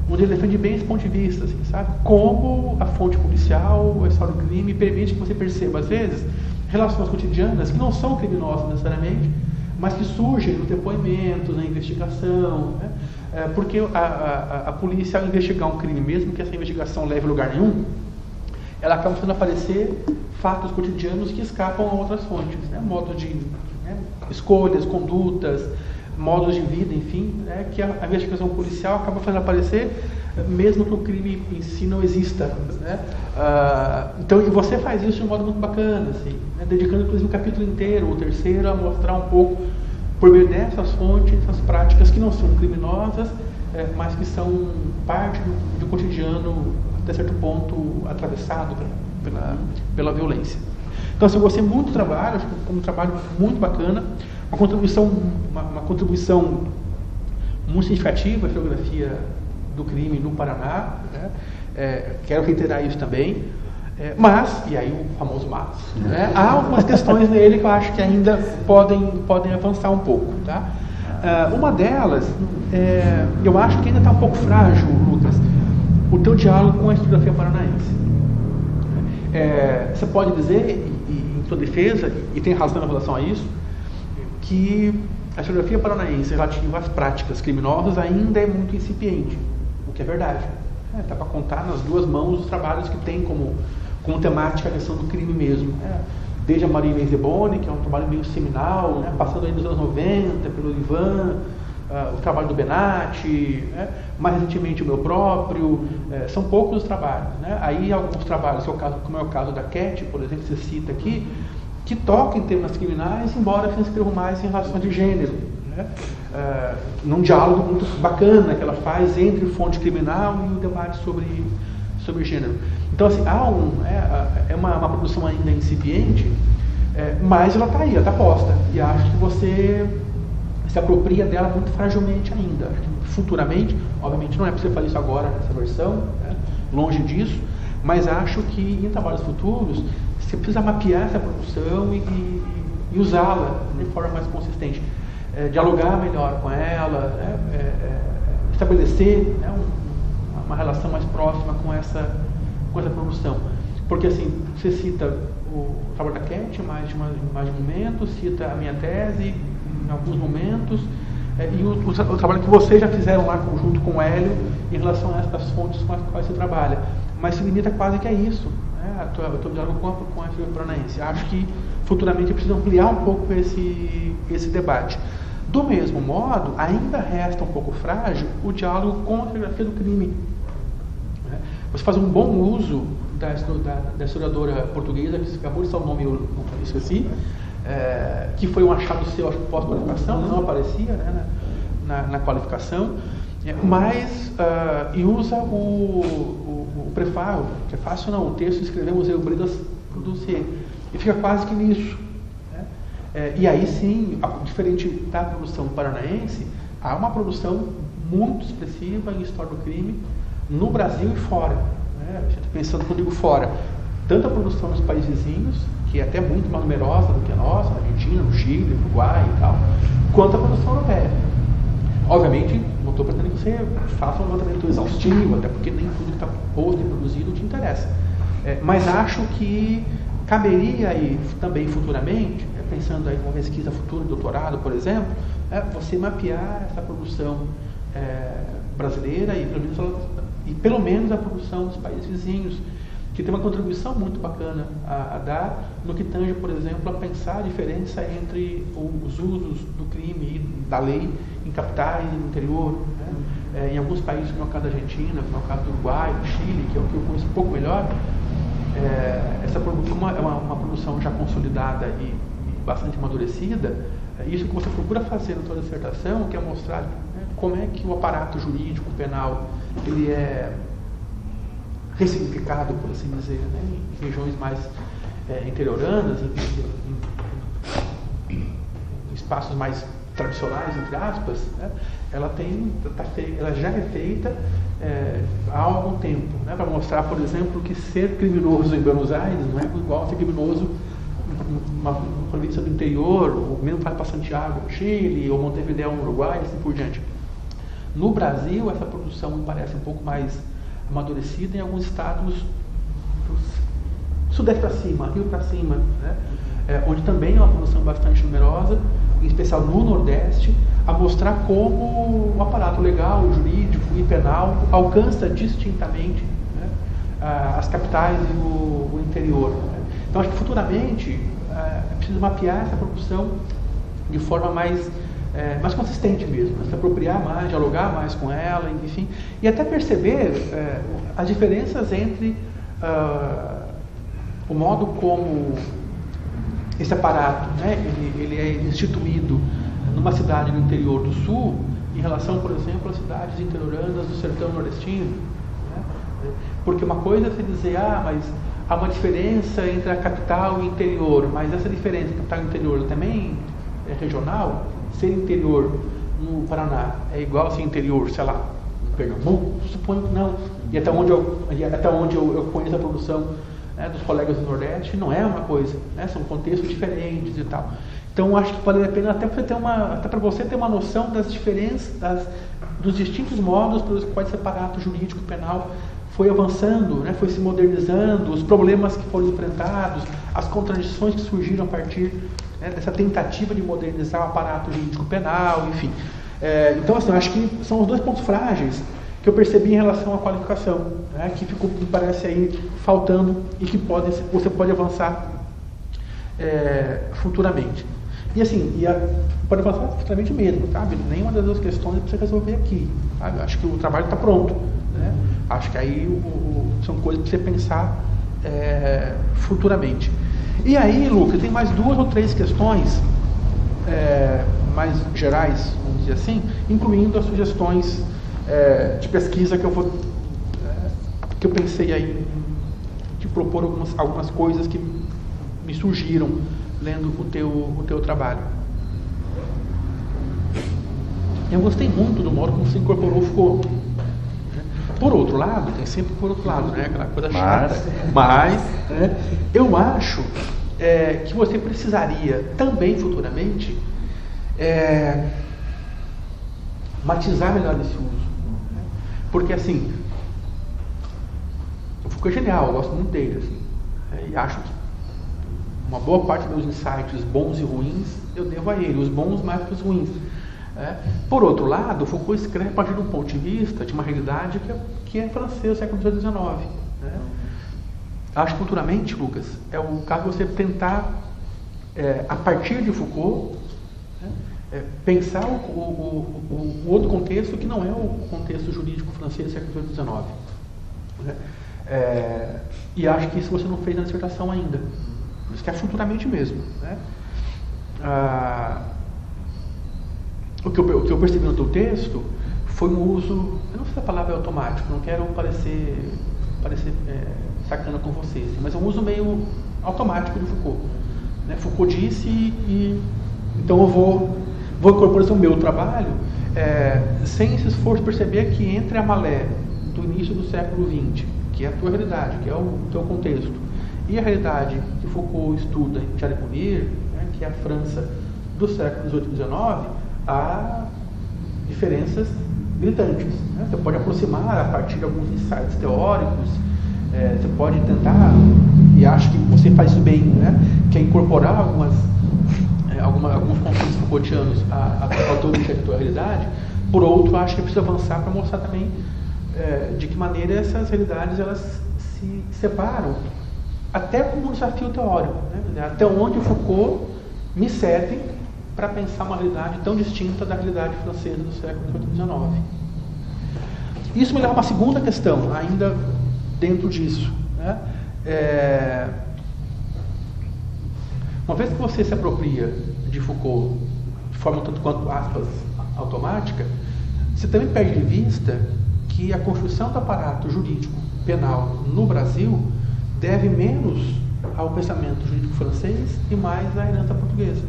onde ele defende bem esse ponto de vista, assim, sabe? Como a fonte policial, a história do crime, permite que você perceba, às vezes, relações cotidianas que não são criminosas necessariamente, mas que surgem no depoimento, na investigação, né? Porque a polícia, ao investigar um crime, mesmo que essa investigação leve a lugar nenhum, ela acaba fazendo aparecer fatos cotidianos que escapam a outras fontes, né? Modos de escolhas, condutas, modos de vida, enfim, né? Que a investigação policial acaba fazendo aparecer, mesmo que o crime em si não exista, né? Então, e você faz isso de um modo muito bacana, assim, né? Dedicando inclusive um capítulo inteiro, o terceiro, a mostrar um pouco, por meio dessas fontes, essas práticas que não são criminosas, mas que são parte do cotidiano, até certo ponto, atravessado pela violência. Então, assim, eu gostei muito do trabalho, acho que foi um trabalho muito bacana, uma contribuição muito significativa à geografia do crime no Paraná, né? Quero reiterar isso também, mas, e aí o famoso mas, né? Há algumas questões nele que eu acho que ainda podem avançar um pouco, tá? Uma delas, eu acho que ainda está um pouco frágil, Lucas, o teu diálogo com a historiografia paranaense. Você pode dizer, em tua defesa, e tem razão em relação a isso, que a historiografia paranaense relativa às práticas criminosas ainda é muito incipiente, o que é verdade. Dá para contar nas duas mãos os trabalhos que tem como temática a questão do crime mesmo. Desde a Maria Inês Zeboni, que é um trabalho meio seminal, né, passando aí nos anos 90, pelo Ivan, o trabalho do Benatti, né, mais recentemente o meu próprio, são poucos os trabalhos. Né? Aí alguns trabalhos, como é o caso da Cat, por exemplo, que você cita aqui, que toca em temas criminais, embora se inscrevam mais em relações de gênero, né? Num diálogo muito bacana que ela faz entre fonte criminal e o debate sobre gênero. Então, assim, é uma produção ainda incipiente, mas ela está aí, ela está posta, e acho que você se apropria dela muito fragilmente ainda. Acho que futuramente, obviamente não é para você fazer isso agora nessa versão, né? Longe disso, mas acho que em trabalhos futuros você precisa mapear essa produção e usá-la de forma mais consistente, dialogar melhor com ela, estabelecer, né, uma relação mais próxima com essa produção. Porque, assim, você cita o trabalho da Cat mais de um momento, cita a minha tese em alguns momentos, e o trabalho que vocês já fizeram lá junto com o Hélio em relação a essas fontes com as quais você trabalha. Mas se limita quase que a isso, né? O teu diálogo com a historiografia paranaense. Acho que futuramente precisa ampliar um pouco esse debate. Do mesmo modo, ainda resta um pouco frágil o diálogo com a historiografia do crime. Você faz um bom uso da historiadora portuguesa, que acabou de ser o nome, eu esqueci, que foi um achado seu pós-qualificação, não aparecia, né, na qualificação, mas e usa o prefácio não, o texto que escrevemos eu, Bretas Producer, e fica quase que nisso. Né? E aí sim, diferente da produção paranaense, há uma produção muito expressiva em história do crime, no Brasil e fora. Né? Pensando quando digo fora, tanto a produção nos países vizinhos, que é até muito mais numerosa do que a nossa, na Argentina, no Chile, no Uruguai e tal, quanto a produção europeia. Obviamente, não estou pretendendo que você faça um levantamento exaustivo, até porque nem tudo que está posto e produzido te interessa. Mas acho que caberia aí também futuramente, pensando aí numa pesquisa futura de doutorado, por exemplo, você mapear essa produção brasileira e pelo menos a produção dos países vizinhos, que tem uma contribuição muito bacana a dar no que tange, por exemplo, a pensar a diferença entre os usos do crime e da lei em capitais e no interior, né? Em alguns países, como é o caso da Argentina, como é o caso do Uruguai, do Chile, que é o que eu conheço um pouco melhor, essa produção é uma produção já consolidada e bastante amadurecida. Isso que você procura fazer na sua dissertação, que é mostrar, né, como é que o aparato jurídico penal ele é ressignificado, por assim dizer, né, em regiões mais interioranas, em espaços mais tradicionais, entre aspas, né, ela já é feita há algum tempo, né, para mostrar, por exemplo, que ser criminoso em Buenos Aires não é igual a ser criminoso uma província do interior, ou mesmo para Santiago, no Chile, ou Montevideo, no Uruguai, e assim por diante. No Brasil, essa produção me parece um pouco mais amadurecida em alguns estados do sudeste para cima, Rio para cima, né? Onde também é uma produção bastante numerosa, em especial no Nordeste, a mostrar como o aparato legal, jurídico e penal alcança distintamente, né, as capitais e o interior. Né? Então, acho que futuramente é preciso mapear essa produção de forma mais consistente mesmo, se apropriar mais, dialogar mais com ela, enfim, e até perceber as diferenças entre o modo como esse aparato, né, ele é instituído numa cidade do interior do sul, em relação, por exemplo, às cidades interioranas do sertão nordestino. Né? Porque uma coisa é você dizer, mas há uma diferença entre a capital e o interior, mas essa diferença entre capital e interior também é regional. Ser interior no Paraná é igual a ser interior, sei lá, no Pernambuco? Suponho que não. E até onde eu conheço a produção, né, dos colegas do Nordeste, não é uma coisa, né, são contextos diferentes e tal. Então, acho que vale a pena até para você ter uma noção das diferenças, dos distintos modos pelos quais esse aparato jurídico penal foi avançando, né, foi se modernizando, os problemas que foram enfrentados, as contradições que surgiram a partir, né, dessa tentativa de modernizar o aparato jurídico penal, enfim. Então, assim, eu acho que são os dois pontos frágeis que eu percebi em relação à qualificação, né, que ficou, me parece aí, faltando e que você pode avançar futuramente. E assim, pode avançar futuramente mesmo, sabe? Nenhuma das duas questões precisa resolver aqui, sabe? Acho que o trabalho está pronto, né? Acho que aí são coisas para você pensar futuramente. E aí, Lucas, tem mais 2 ou 3 questões mais gerais, vamos dizer assim, incluindo as sugestões de pesquisa que eu pensei aí de propor algumas coisas que me surgiram lendo o teu trabalho. Eu gostei muito do modo como você incorporou o Foucault. Por outro lado, tem sempre por outro lado, né? Aquela coisa chata. Mas né, eu acho que você precisaria também futuramente matizar melhor esse uso. Porque assim, o Foucault é genial, eu gosto muito dele, assim, e acho que uma boa parte dos meus insights bons e ruins eu devo a ele, os bons mais que os ruins. Por outro lado, Foucault escreve a partir de um ponto de vista de uma realidade que é francês do século XIX. Né? Acho que futuramente, Lucas, é o caso de você tentar, a partir de Foucault, pensar o outro contexto que não é o contexto jurídico francês do século XIX. Né? E acho que isso você não fez na dissertação ainda. Isso que é futuramente mesmo. Né? O que eu percebi no teu texto foi um uso, eu não sei se a palavra é automático, não quero parecer sacana com vocês, mas é um uso meio automático de Foucault. Né? Foucault disse então eu vou incorporar isso ao meu trabalho, sem esse esforço perceber que entre a Malé do início do século XX, que é a tua realidade, que é o teu contexto, e a realidade que Foucault estuda em Charles Fourier, né, que é a França do século XVIII e XIX, há diferenças gritantes. Né? Você pode aproximar a partir de alguns insights teóricos, você pode tentar, e acho que você faz isso bem, né? Que é incorporar alguns conceitos Foucaultianos à tua realidade. Por outro, acho que precisa avançar para mostrar também de que maneira essas realidades elas se separam, até como um desafio teórico, né? Até onde o Foucault me serve para pensar uma realidade tão distinta da realidade francesa do século XIX. Isso me leva a uma segunda questão, ainda dentro disso. Né? Uma vez que você se apropria de Foucault de forma tanto quanto aspas automática, você também perde de vista que a construção do aparato jurídico penal no Brasil deve menos ao pensamento jurídico francês e mais à herança portuguesa.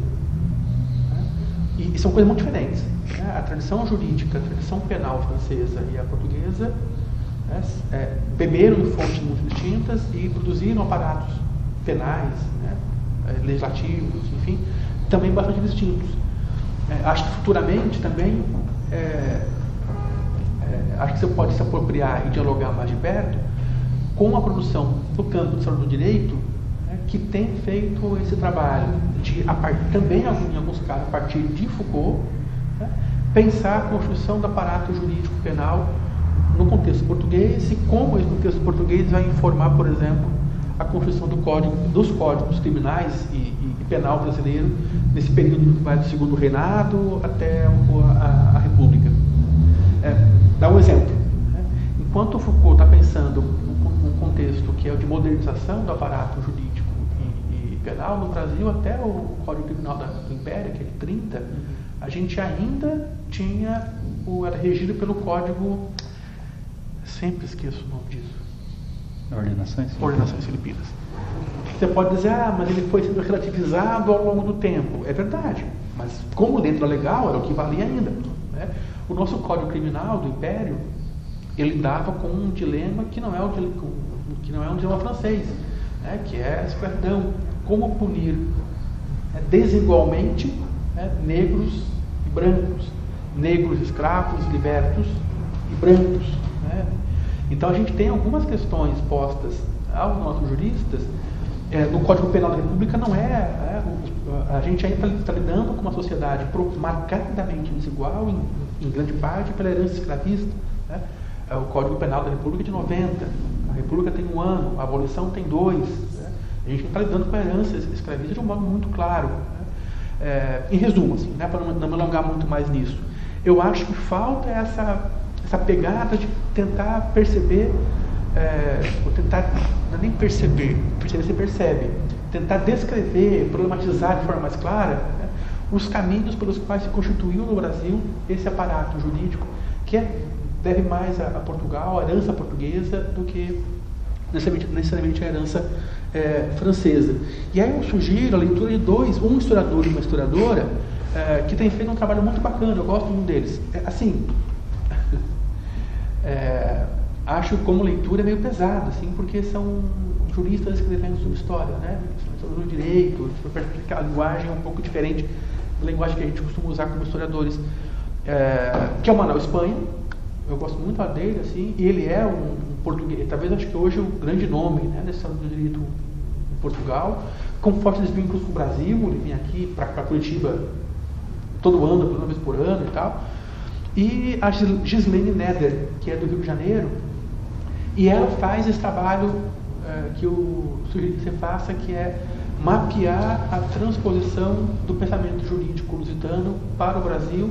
E E são coisas muito diferentes. Né? A tradição jurídica, a tradição penal francesa e a portuguesa, né, beberam em fontes muito distintas e produziram aparatos penais, né, legislativos, enfim, também bastante distintos. Acho que futuramente também acho que você pode se apropriar e dialogar mais de perto com a produção do campo do história do direito, né, que tem feito esse trabalho de, também em alguns casos, a partir de Foucault, né, pensar a construção do aparato jurídico penal no contexto português e como esse contexto português vai informar, por exemplo, a construção dos códigos criminais e penal brasileiro nesse período que vai do Segundo Reinado até a República. Dá um exemplo. Né? Enquanto Foucault está pensando num contexto que é o de modernização do aparato jurídico e penal no Brasil, até o Código Criminal do Império, que é de 30, a gente ainda era regido pelo Código, sempre esqueço o nome disso. Ordenações Filipinas. Você pode dizer, mas ele foi sendo relativizado ao longo do tempo. É verdade, mas como letra legal era o que valia ainda. Né? O nosso Código Criminal do Império, ele dava com um dilema que não é um dilema francês, né? Que é a escravidão. Como punir desigualmente negros e brancos, negros escravos libertos e brancos. Né? Então a gente tem algumas questões postas aos nossos juristas. No Código Penal da República não a gente ainda está lidando com uma sociedade marcadamente desigual, em grande parte pela herança escravista. Né? O Código Penal da República é de 90, a República tem 1 ano, a abolição tem 2. Né? A gente está lidando com a herança escravista de um modo muito claro. Né? Em resumo, assim, né, para não me alongar muito mais nisso, eu acho que falta essa pegada de tentar perceber, ou tentar, não é nem perceber você percebe, tentar descrever, problematizar de forma mais clara, né, os caminhos pelos quais se constituiu no Brasil esse aparato jurídico que deve mais a Portugal, a herança portuguesa, do que necessariamente a herança francesa. E aí eu sugiro a leitura de um historiador e uma historiadora que tem feito um trabalho muito bacana, eu gosto de um deles. Acho como leitura meio pesado, assim, porque são juristas escrevendo sobre história, né? Sobre o direito, a linguagem é um pouco diferente da linguagem que a gente costuma usar como historiadores, que é o Manuel Espanha. Eu gosto muito dele, assim, e ele é um português, talvez acho que hoje o grande nome, né, dessa história do direito em Portugal, com fortes vínculos com o Brasil. Ele vinha aqui para Curitiba todo ano, pelo menos por ano e tal. E a Gislene Neder, que é do Rio de Janeiro, e ela faz esse trabalho que eu sugiro que você faça, que é mapear a transposição do pensamento jurídico lusitano para o Brasil,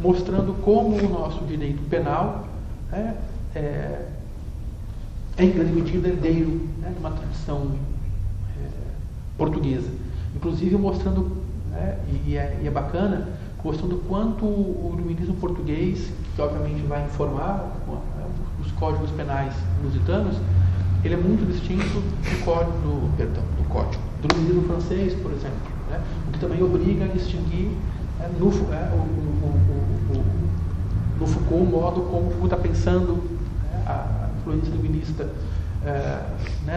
mostrando como o nosso direito penal em grande medida herdeiro, né, de uma tradição portuguesa. Inclusive mostrando, e é bacana, mostrando quanto o iluminismo português, que obviamente vai informar os códigos penais lusitanos, ele é muito distinto do iluminismo francês, por exemplo, né? O que também obriga a distinguir no Foucault o modo como Foucault está pensando a influência iluminista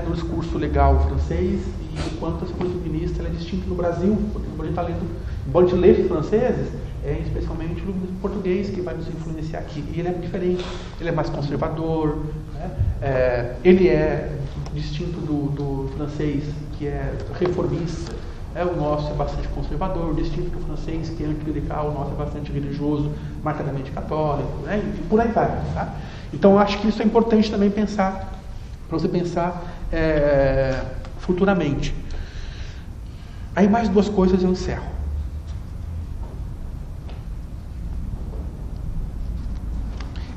no discurso legal francês, e o quanto essa coisa iluminista é distinta no Brasil, porque a gente está lendo, embora a gente lê os franceses, especialmente o iluminismo português que vai nos influenciar aqui, e ele é diferente, ele é mais conservador, né? Ele é distinto do francês, que é reformista, o nosso é bastante conservador, distinto do francês, que é anticlerical, o nosso é bastante religioso, marcadamente católico, né? E por aí vai. Tá? Então eu acho que isso é importante também pensar, para você pensar futuramente. Aí mais 2 coisas eu encerro.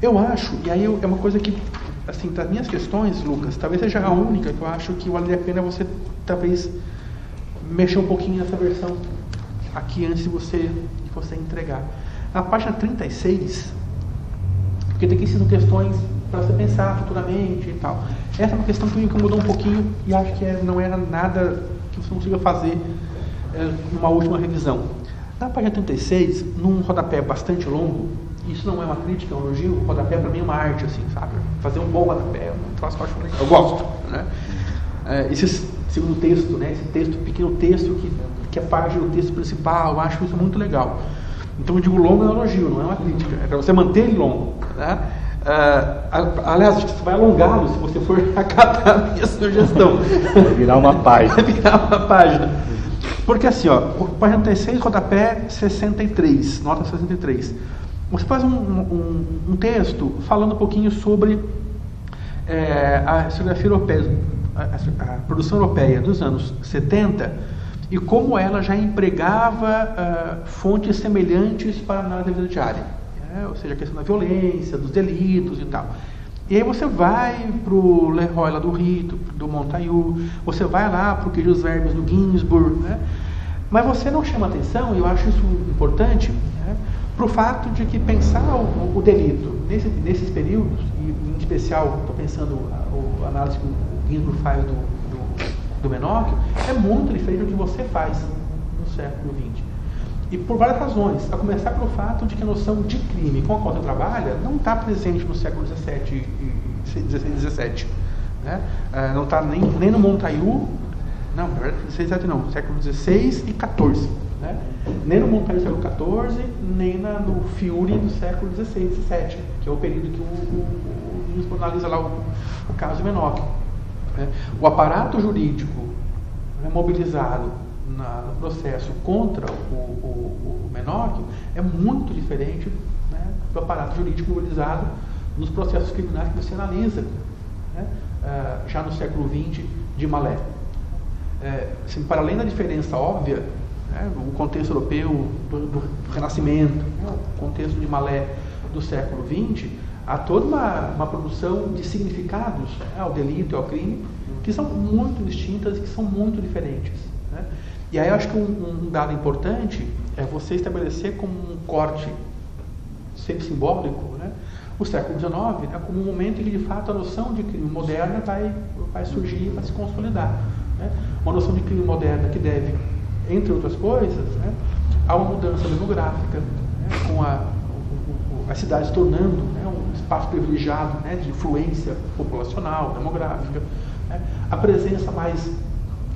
Eu acho, e aí é uma coisa que, assim, das minhas questões, Lucas, talvez seja a única que eu acho que vale a pena você, talvez, mexer um pouquinho nessa versão aqui antes de você entregar. Na página 36, porque tem que ser questões para você pensar futuramente e tal. Essa é uma questão que me incomodou um pouquinho e acho que não era nada que você consiga fazer numa última revisão. Na página 36, num rodapé bastante longo, isso não é uma crítica, é um elogio, o rodapé para mim é uma arte, assim, sabe? Fazer um bom rodapé, um troço que eu acho legal. Eu gosto, né? Esse segundo texto, né? Esse texto, pequeno texto que é parte do texto principal, eu acho isso muito legal. Então eu digo longo é um elogio, não é uma crítica, é para você manter ele longo, né? Aliás, acho que você vai alongá-lo se você for acatar a minha sugestão. Vai virar uma página. Vai virar uma página. Porque assim, ó, página 36, rodapé 63, nota 63. Você faz um texto falando um pouquinho sobre a historiografia europeia, a produção europeia dos anos 70 e como ela já empregava fontes semelhantes para a análise da vida diária. Ou seja, a questão da violência, dos delitos e tal. E aí você vai para o Leroy lá do Rito, do Montaigu, você vai lá para o Queijo dos Verbos do Ginsburg, né? Mas você não chama atenção, e eu acho isso importante, né, para o fato de que pensar o delito nesses períodos, e em especial estou pensando a análise que o Ginsburg faz do Menocchio, é muito diferente do que você faz no século XX. E por várias razões, a começar pelo fato de que a noção de crime com a qual você trabalha não está presente no século XVII e XVII. Né? Não está nem no Montaigu, não, na verdade, XVII não, século XVI e XIV. Né? Nem no Montaigu do século XIV, nem no Fiuri do século XVI e XVII, que é o período que o Ginsburg analisa lá o caso de Menocchio. Né? O aparato jurídico mobilizado no processo contra o Menocchio é muito diferente, né, do aparato jurídico mobilizado nos processos criminais que você analisa, né, já no século XX de Mallet. Assim, para além da diferença óbvia, né, o contexto europeu do Renascimento, né, o contexto de Mallet do século XX, há toda uma produção de significados, né, ao delito e ao crime que são muito distintas e que são muito diferentes. Né? E aí eu acho que um dado importante é você estabelecer como um corte sempre simbólico, né, o século XIX, né, como um momento em que de fato a noção de crime moderna vai surgir, vai se consolidar. Né? Uma noção de crime moderna que deve, entre outras coisas, né, a uma mudança demográfica, né, com as cidades se tornando, né, um espaço privilegiado, né, de influência populacional, demográfica, né, a presença mais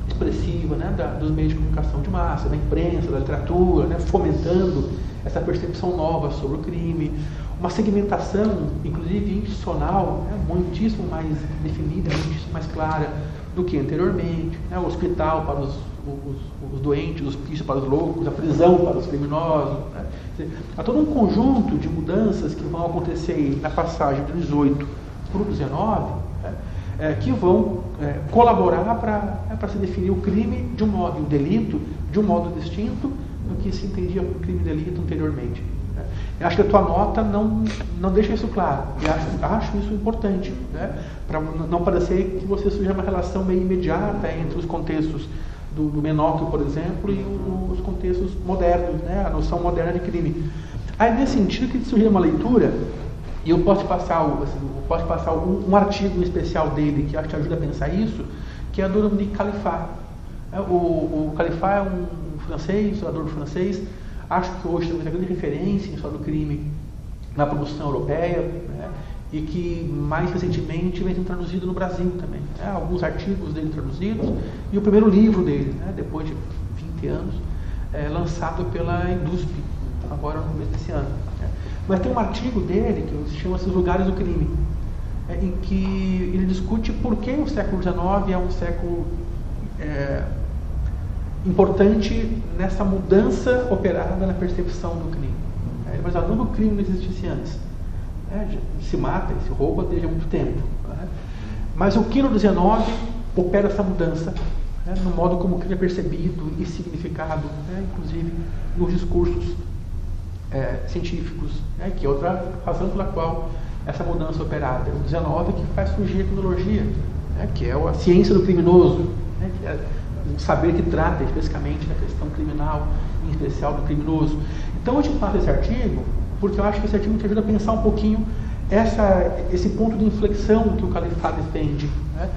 expressiva, né, dos meios de comunicação de massa, da imprensa, da literatura, né, fomentando essa percepção nova sobre o crime, uma segmentação, inclusive institucional, né, muitíssimo mais definida, muitíssimo mais clara do que anteriormente, né, o hospital para os doentes, o hospício para os loucos, a prisão para os criminosos. Né. Há todo um conjunto de mudanças que vão acontecer na passagem do 18 para o 19, né, que vão colaborar para se definir o crime de um modo, o delito de um modo distinto do que se entendia por crime e delito anteriormente. Né. Eu acho que a tua nota não deixa isso claro, e acho isso importante, né, para não parecer que você surja uma relação meio imediata entre os contextos do Menocchio, por exemplo, e os contextos modernos, né, a noção moderna de crime. Aí, nesse sentido, que surgiu uma leitura, e eu posso passar um artigo especial dele que acho que ajuda a pensar isso, que é do Dominique Califat. O Califat é um francês, historiador francês, acho que hoje tem uma grande referência em história do crime na produção europeia, né, e que mais recentemente vem sendo traduzido no Brasil também. Né, alguns artigos dele traduzidos, e o primeiro livro dele, né, depois de 20 anos, lançado pela Indusp, agora no começo desse ano. Né. Mas tem um artigo dele que chama-se Os Lugares do Crime, em que ele discute por que o século XIX é um século importante nessa mudança operada na percepção do crime. Mas não do crime não existisse antes. Se mata e se rouba desde há muito tempo. Né? Mas o que no XIX opera essa mudança, né, no modo como o crime é percebido e significado, né, inclusive nos discursos científicos, né, que é outra razão pela qual essa mudança operada. O XIX que faz surgir a tecnologia, né, que é a ciência do criminoso, né, que é o saber que trata especificamente da questão criminal, em especial do criminoso. Então eu te faço esse artigo porque eu acho que esse artigo te ajuda a pensar um pouquinho esse ponto de inflexão que o Califat defende, né,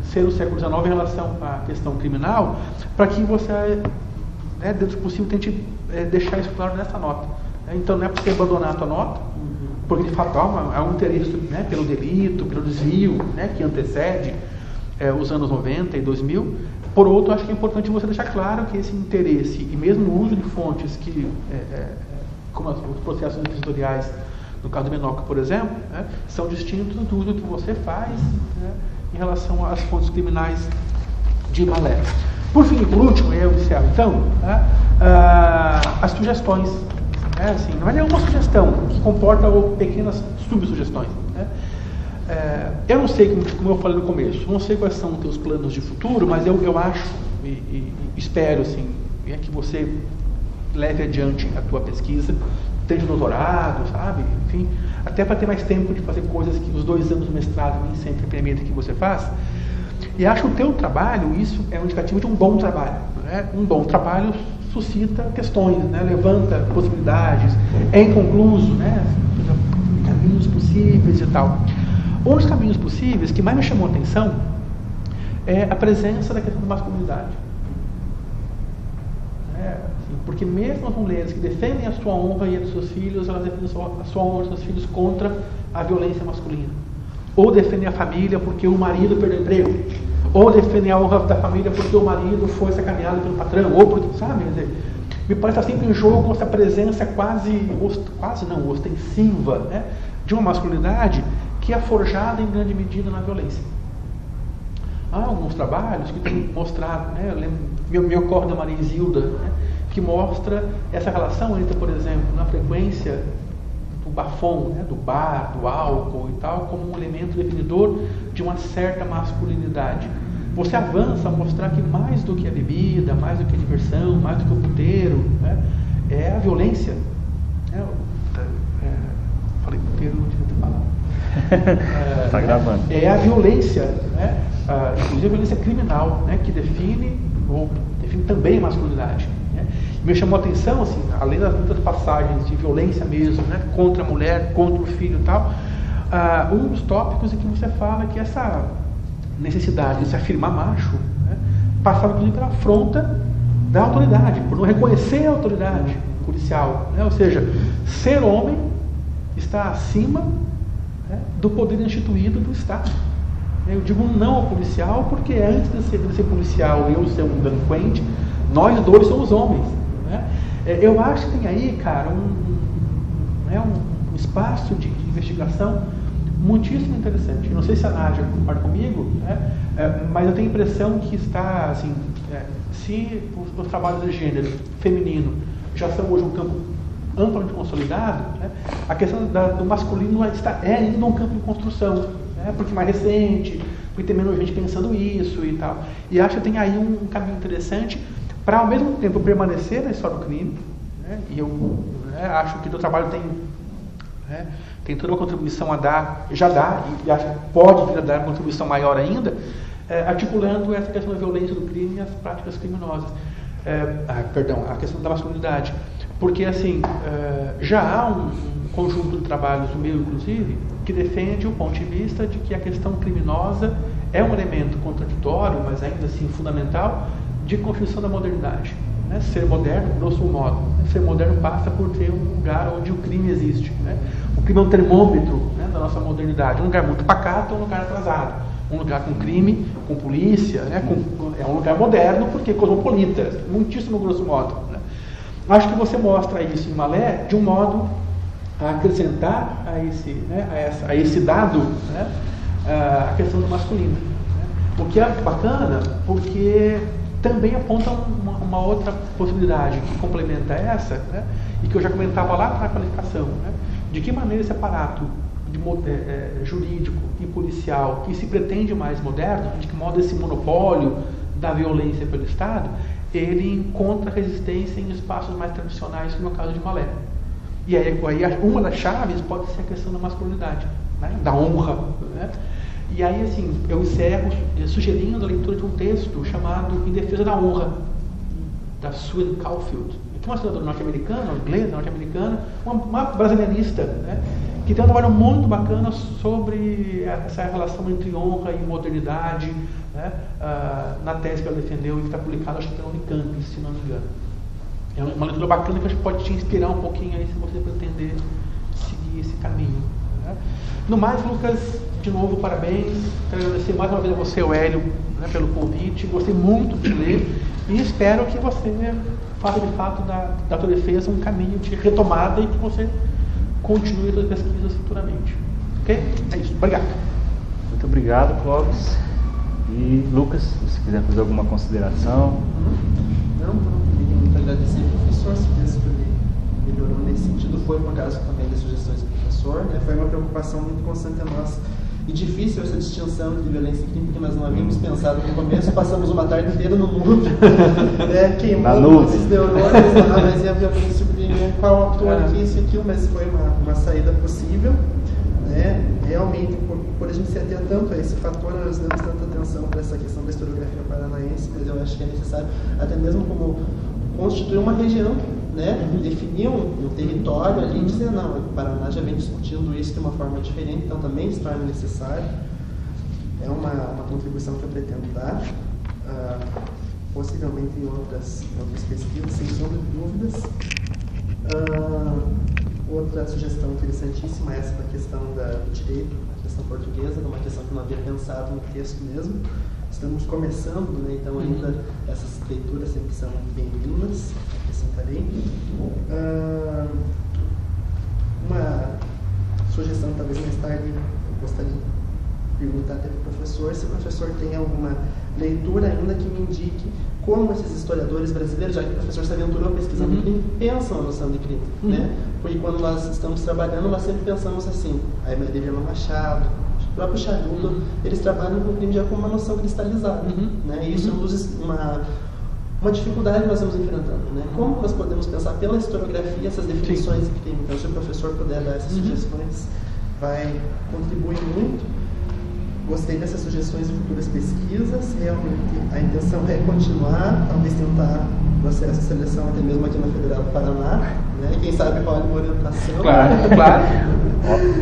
ser o século XIX em relação à questão criminal, para que você né, dentro do possível, tente deixar isso claro nessa nota. Então não é para você abandonar a tua nota, porque de fato há um interesse, né, pelo delito, pelo desvio, né, que antecede os anos 90 e 2000. Por outro, acho que é importante você deixar claro que esse interesse, e mesmo o uso de fontes que, como os processos inquisitoriais, no caso do Menoca, por exemplo, né, são distintos do uso que você faz, né, em relação às fontes criminais de Malé. Por fim, e por último, eu encerro então, né, as sugestões. Assim, não é nenhuma sugestão que comporta pequenas subsugestões. Né? Eu não sei, como eu falei no começo, não sei quais são os teus planos de futuro, mas eu acho e espero assim, que você leve adiante a tua pesquisa, tenha doutorado, sabe? Enfim, até para ter mais tempo de fazer coisas que os 2 anos do mestrado nem sempre permitem que você faça. E acho que o teu trabalho, isso é um indicativo de um bom trabalho. Né? Um bom trabalho suscita questões, né? Levanta possibilidades, é inconcluso, né? Caminhos possíveis e tal. Um dos caminhos possíveis que mais me chamou a atenção é a presença da questão da masculinidade. Assim, porque mesmo as mulheres que defendem a sua honra e a dos seus filhos, elas defendem a sua honra e dos seus filhos contra a violência masculina. Ou defendem a família porque o marido perdeu o emprego. Ou defendem a honra da família porque o marido foi sacaneado pelo patrão. Ou porque, sabe, quer dizer, me parece estar sempre em jogo essa presença quase não, ostensiva, né, de uma masculinidade que é forjada em grande medida na violência. Há alguns trabalhos que têm mostrado, né, me ocorre da Maria Isilda, né, que mostra essa relação entre, por exemplo, na frequência do bafom, né, do bar, do álcool e tal, como um elemento definidor de uma certa masculinidade. Você avança a mostrar que mais do que a bebida, mais do que a diversão, mais do que o puteiro, né, é a violência. Falei puteiro, não devia ter falado. Está gravando. É a violência, né, inclusive a violência criminal, né, que define também a masculinidade. Né. Me chamou a atenção, assim, além das muitas passagens de violência mesmo, né, contra a mulher, contra o filho e tal, um dos tópicos em que você fala que essa necessidade de se afirmar macho, né, passava inclusive pela afronta da autoridade, por não reconhecer a autoridade policial. Né, ou seja, ser homem está acima, né, do poder instituído do Estado. Eu digo um não ao policial porque antes de ser policial eu ser um delinquente, nós dois somos homens. Né? Eu acho que tem aí, cara, um espaço de investigação muitíssimo interessante. Não sei se a Nádia concorda comigo, né? Mas eu tenho a impressão que está, assim, se os trabalhos de gênero feminino já são hoje um campo amplamente consolidado, né? A questão do masculino é ainda um campo em construção, né? Porque mais recente, porque tem menos gente pensando isso e tal. E acho que tem aí um caminho interessante para, ao mesmo tempo, permanecer na história do crime, né? E eu acho que o trabalho tem toda uma contribuição a dar, já dá, e acho que pode vir a dar uma contribuição maior ainda, articulando essa questão da violência do crime e as práticas criminosas. A questão da masculinidade. Porque, assim, já há um conjunto de trabalhos, o meu inclusive, que defende o ponto de vista de que a questão criminosa é um elemento contraditório, mas ainda assim fundamental, de construção da modernidade. Né? Ser moderno, grosso modo. Né? Ser moderno passa por ter um lugar onde o crime existe. Né? O crime é um termômetro, né, da nossa modernidade. Um lugar muito pacato, um lugar atrasado. Um lugar com crime, com polícia, né? É um lugar moderno porque é cosmopolita, muitíssimo grosso modo. Né? Acho que você mostra isso em Malé de um modo a acrescentar a esse dado, né, a questão do masculino. Né? O que é bacana porque também aponta uma outra possibilidade que complementa essa, né, e que eu já comentava lá na qualificação, né, de que maneira esse aparato jurídico e policial que se pretende mais moderno, de que modo esse monopólio da violência pelo Estado, ele encontra resistência em espaços mais tradicionais, como é o caso de Malé. E aí uma das chaves pode ser a questão da masculinidade, né, da honra. Né? E aí, assim, eu encerro sugerindo a leitura de um texto chamado Em Defesa da Honra, da Sue Caulfield, que é uma senadora norte-americana, inglesa, norte-americana, uma brasilianista, né, que tem um trabalho muito bacana sobre essa relação entre honra e modernidade, né, na tese que ela defendeu e que está publicada, acho que pela Unicamp, se não me engano. É uma leitura bacana que acho que pode te inspirar um pouquinho aí se você pretender seguir esse caminho. Né? No mais, Lucas, de novo, parabéns. Quero agradecer mais uma vez a você, o Hélio, né, pelo convite. Gostei muito de ler e espero que você faça de fato da tua defesa um caminho de retomada e que você continue as suas pesquisas futuramente. Ok? É isso. Obrigado. Muito obrigado, Clóvis. E Lucas, se quiser fazer alguma consideração. Não, queria muito agradecer ao professor, se penso que ele melhorou nesse sentido, foi por causa também das sugestões do professor, né? Foi uma preocupação muito constante a nós e difícil essa distinção de violência e crime que nós não havíamos pensado no começo, passamos uma tarde inteira no mundo, queimando nossos neurônios, mas e a violência, qual ator aqui, isso e aquilo, mas foi uma saída possível. Né? Realmente, por a gente se ater tanto a esse fator, nós damos tanta atenção para essa questão da historiografia paranaense, mas eu acho que é necessário, até mesmo como constituir uma região, né? Definir um território ali e dizer, não, o Paraná já vem discutindo isso de uma forma diferente, então também se torna necessário. É uma contribuição que eu pretendo dar, possivelmente em outras pesquisas, sem sombra de dúvidas. Outra sugestão interessantíssima é essa da questão do direito, a questão portuguesa, uma questão que não havia pensado no texto mesmo. Estamos começando, né? Então ainda essas leituras sempre são bem-vindas, acrescentarei. Uma sugestão, talvez mais tarde, eu gostaria de perguntar até para o professor, se o professor tem alguma leitura ainda que me indique como esses historiadores brasileiros, já que o professor se aventurou pesquisando crime, pensam a noção de crime, né? Porque quando nós estamos trabalhando, nós sempre pensamos assim, a Maria de Viana Machado, o próprio Charuto, eles trabalham com o crime já com uma noção cristalizada, né? E isso induz uma dificuldade que nós estamos enfrentando, né? Como nós podemos pensar pela historiografia essas definições de crime? Então, se o professor puder dar essas sugestões, vai contribuir muito. Gostei dessas sugestões de futuras pesquisas. Realmente a intenção é continuar, talvez tentar o processo de seleção até mesmo aqui na Federal do Paraná, né? Quem sabe qual é uma orientação. Claro.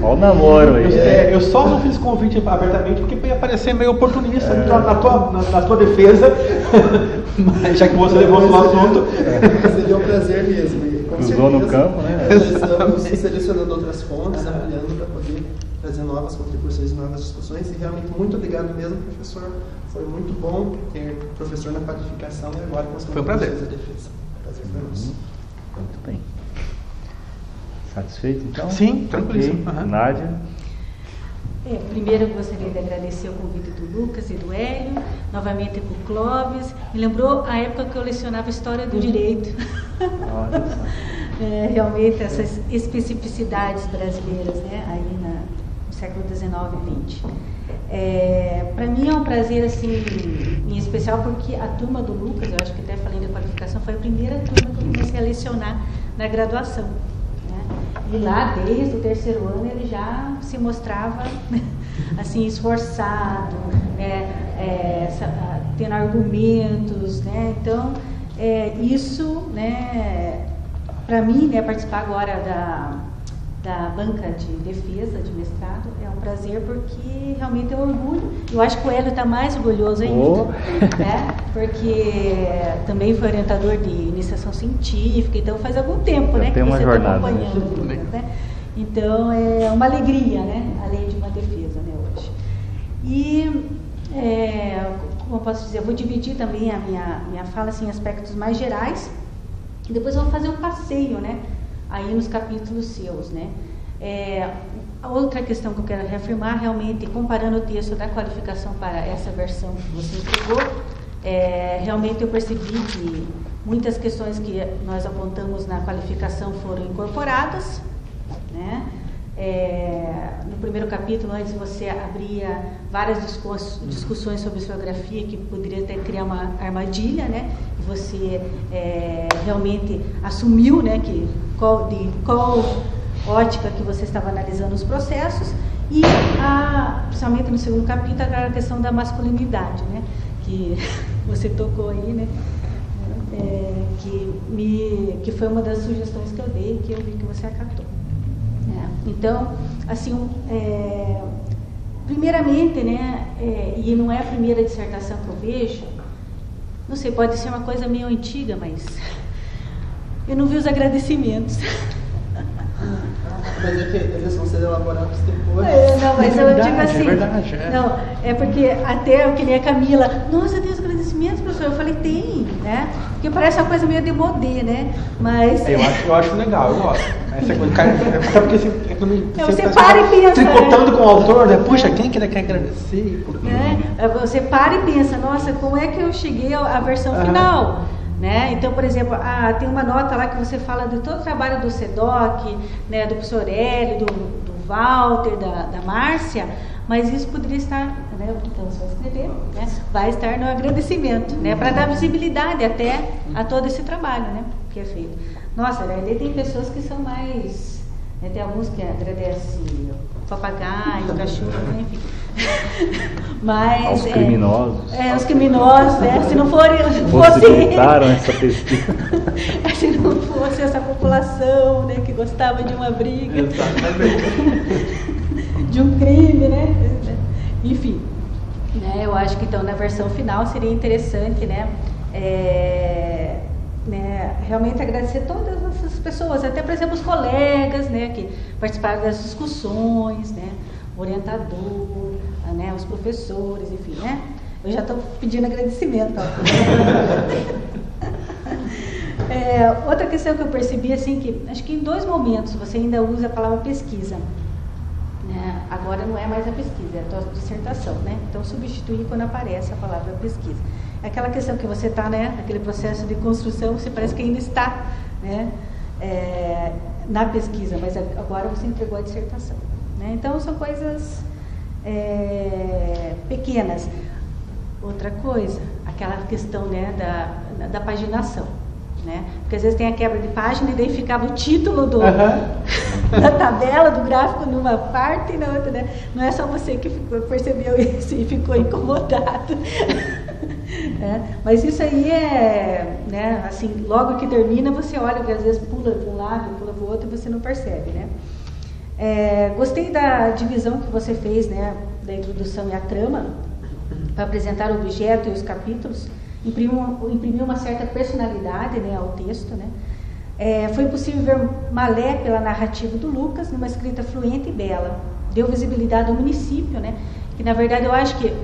Olha o namoro aí. Eu só não fiz convite abertamente porque ia parecer meio oportunista na tua defesa, mas já que você levou no assunto. Seria um prazer mesmo. Cruzou no campo, né? Estamos selecionando outras fontes, ampliando para poder trazer novas contribuições e novas discussões. E realmente muito obrigado mesmo, professor. Foi muito bom ter professor na qualificação e agora com as contribuições da defesa. Prazer foi nosso. Muito bem. Satisfeito, então? Sim, tranquilo. Nádia? Primeiro eu gostaria de agradecer o convite do Lucas e do Hélio, novamente para o Clóvis. Me lembrou a época que eu lecionava História do Direito. Olha só. Realmente essas especificidades brasileiras, né, aí no século XIX e XX. Para mim é um prazer, assim, em especial porque a turma do Lucas, eu acho que até falei da qualificação, foi a primeira turma que eu comecei a lecionar na graduação. E lá, desde o terceiro ano, ele já se mostrava assim, esforçado, tendo argumentos, né? Então, isso, né, para mim, né, participar agora da banca de defesa, de mestrado, é um prazer porque realmente é um orgulho. Eu acho que o Hélio está mais orgulhoso ainda, né? Porque também foi orientador de iniciação científica, então faz algum tempo, né, que você está acompanhando, né? Então é uma alegria, né, além de uma defesa, né, hoje. E como eu posso dizer, eu vou dividir também a minha fala assim, em aspectos mais gerais e depois eu vou fazer um passeio, né, aí nos capítulos seus, né. A outra questão que eu quero reafirmar, realmente, comparando o texto da qualificação para essa versão que você entregou, realmente eu percebi que muitas questões que nós apontamos na qualificação foram incorporadas, né? No primeiro capítulo, antes você abria várias discussões sobre historiografia que poderia até criar uma armadilha, né? E você realmente assumiu, né, que qual ótica que você estava analisando os processos e, principalmente no segundo capítulo, a questão da masculinidade, né? Que você tocou aí, né? Que foi uma das sugestões que eu dei, que eu vi que você acatou. Então, assim, primeiramente, né, e não é a primeira dissertação que eu vejo, não sei, pode ser uma coisa meio antiga, mas eu não vi os agradecimentos. Mas é que eles vão ser elaborados depois. Não, mas eu digo assim. É verdade, Não, é porque até que nem a Camila, nossa, tem os agradecimentos, professor. Eu falei, tem, né? Porque parece uma coisa meio de modê, né? Mas. Eu acho legal, eu gosto. Essa coisa, cara, é porque você para e pensa. Tricotando com o autor, né? Puxa, quem que ele quer agradecer? Você para e pensa, nossa, como é que eu cheguei à versão final? Né? Então, por exemplo, tem uma nota lá que você fala de todo o trabalho do SEDOC, né, do professor Hélio, do Walter, da Márcia, mas isso poderia estar, né, então você vai escrever, né, vai estar no agradecimento, né, para dar visibilidade até a todo esse trabalho, né, que é feito. Nossa, ali tem pessoas que são mais, né, tem alguns que agradecem o papagaio, o cachorro, né, enfim. Mas, os criminosos. Os criminosos, né? Se não fosse essa pesquisa. Se não fosse essa população, né, que gostava de uma briga, de um crime, né? Enfim, né, eu acho que então na versão final seria interessante, né, realmente agradecer todas essas pessoas, até por exemplo os colegas, né, que participaram das discussões, né, o orientador, né, os professores, enfim, né? Eu já estou pedindo agradecimento. Outra questão que eu percebi, assim, que acho que em 2 momentos você ainda usa a palavra pesquisa. Né? Agora não é mais a pesquisa, é a tua dissertação, né? Então substituir quando aparece a palavra pesquisa. É aquela questão que você está, né, naquele processo de construção, você parece que ainda está, né, na pesquisa, mas agora você entregou a dissertação. Né? Então são coisas pequenas. Outra coisa, aquela questão, né, da paginação, né? Porque às vezes tem a quebra de página e daí ficava o título da tabela, do gráfico numa parte e na outra, né? Não é só você que percebeu isso e ficou incomodado. Mas isso aí né, assim, logo que termina você olha, às vezes pula para um lado, pula para o outro e você não percebe, né? Gostei da divisão que você fez, né, da introdução e a trama, para apresentar o objeto e os capítulos, imprimiu uma certa personalidade, né, ao texto. Né? Foi possível ver malé pela narrativa do Lucas, numa escrita fluente e bela. Deu visibilidade ao município, né, que na verdade eu acho que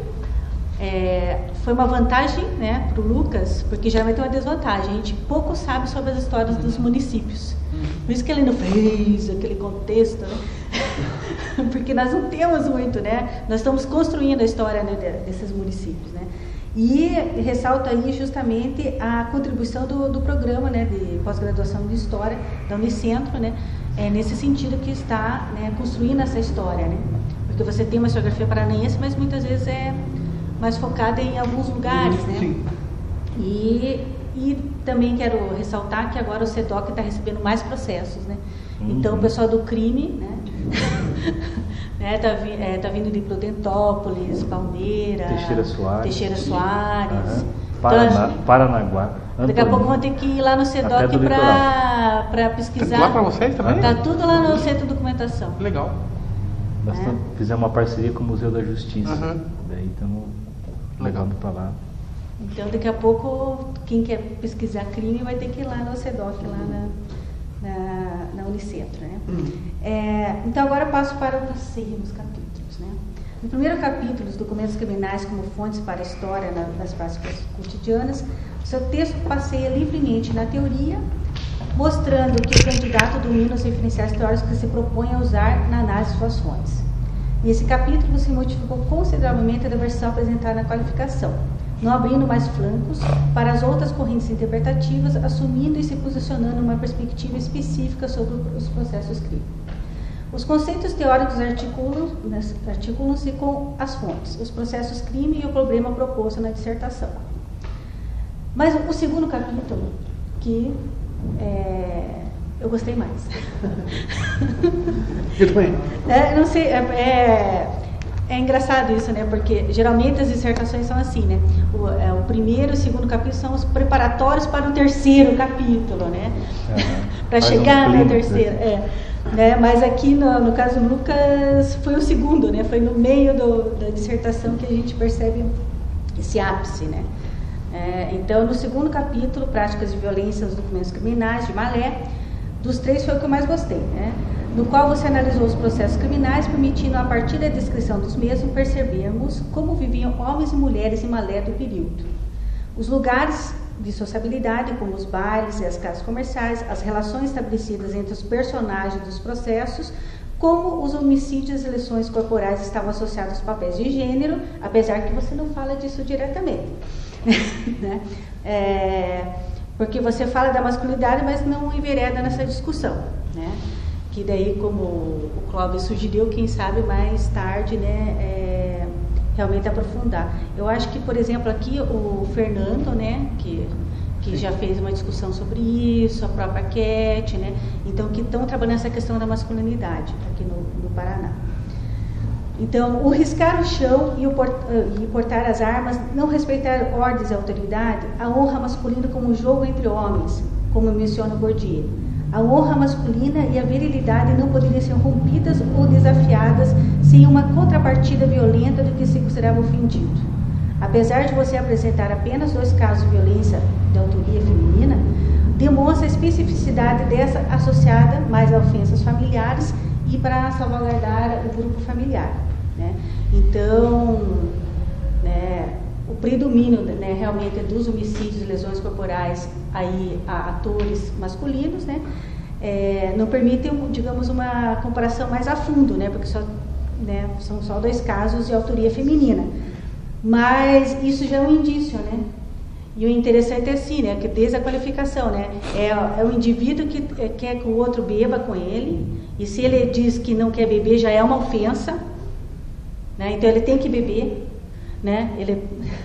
foi uma vantagem, né, para o Lucas, porque geralmente é uma desvantagem. A gente pouco sabe sobre as histórias dos municípios. Por isso que ele não fez aquele contexto, né? Porque nós não temos muito, né? Nós estamos construindo a história, né, desses municípios, né? E ressalta aí justamente a contribuição do programa, né, de pós-graduação de História da Unicentro, né? Nesse sentido que está, né, construindo essa história, né? Porque você tem uma historiografia paranaense, mas muitas vezes é mais focada em alguns lugares, né? Sim. E também quero ressaltar que agora o SEDOC está recebendo mais processos, né? Então o pessoal do crime, né, tá vindo de Prudentópolis, Palmeira, Teixeira Soares, Paranaguá. Daqui a pouco vão ter que ir lá no SEDOC para pesquisar. Lá para vocês também? Tá tudo lá no Centro de Documentação. Legal. Fizemos uma parceria com o Museu da Justiça. Daí estamos levando para lá. Então, daqui a pouco, quem quer pesquisar crime vai ter que ir lá no SEDOC, lá na Unicentro, né? Então, agora eu passo para o passeio nos capítulos, né? No primeiro capítulo, os documentos criminais como fontes para a história nas práticas cotidianas, o seu texto passeia livremente na teoria, mostrando que o candidato domina os referenciais teóricos que se propõe a usar na análise de suas fontes. Nesse capítulo, se modificou consideravelmente a versão apresentada na qualificação, não abrindo mais flancos para as outras correntes interpretativas, assumindo e se posicionando uma perspectiva específica sobre os processos crime. Os conceitos teóricos articulam-se com as fontes, os processos crime e o problema proposto na dissertação. Mas o segundo capítulo, que eu gostei mais. Eu também. Não sei, é engraçado isso, né? Porque geralmente as dissertações são assim, né? O primeiro e o segundo capítulo são os preparatórios para o terceiro capítulo, né? Para chegar no terceiro. Né? Mas aqui no caso do Lucas foi o segundo, né? Foi no meio da dissertação que a gente percebe esse ápice, né? Então, no segundo capítulo, Práticas de Violência nos Documentos Criminais, de Malé, dos 3 foi o que eu mais gostei, né? No qual você analisou os processos criminais, permitindo, a partir da descrição dos mesmos, percebermos como viviam homens e mulheres em Malé do período. Os lugares de sociabilidade, como os bailes e as casas comerciais, as relações estabelecidas entre os personagens dos processos, como os homicídios e lesões corporais estavam associados aos papéis de gênero, apesar que você não fala disso diretamente. Né? Porque você fala da masculinidade, mas não envereda nessa discussão, né? Que daí, como o Clóvis sugeriu, quem sabe mais tarde, né, realmente aprofundar. Eu acho que, por exemplo, aqui o Fernando, né, que já fez uma discussão sobre isso, a própria Cat, né, então que estão trabalhando essa questão da masculinidade aqui no Paraná. Então, o riscar o chão e portar as armas, não respeitar ordens e autoridade, a honra masculina como um jogo entre homens, como menciona Bourdieu. A honra masculina e a virilidade não poderiam ser rompidas ou desafiadas sem uma contrapartida violenta do que se considerava ofendido. Apesar de você apresentar apenas 2 casos de violência de autoria feminina, demonstra a especificidade dessa associada mais a ofensas familiares e para salvaguardar o grupo familiar, né? Então, né, o predomínio, né, realmente dos homicídios e lesões corporais aí a atores masculinos, né, não permitem, digamos, uma comparação mais a fundo, né, porque né, são só 2 casos de autoria feminina. Mas isso já é um indício, né? E o interessante é assim, né, que desde a qualificação, né, é o indivíduo que quer que o outro beba com ele, e se ele diz que não quer beber, já é uma ofensa, né? Então ele tem que beber, né? Ele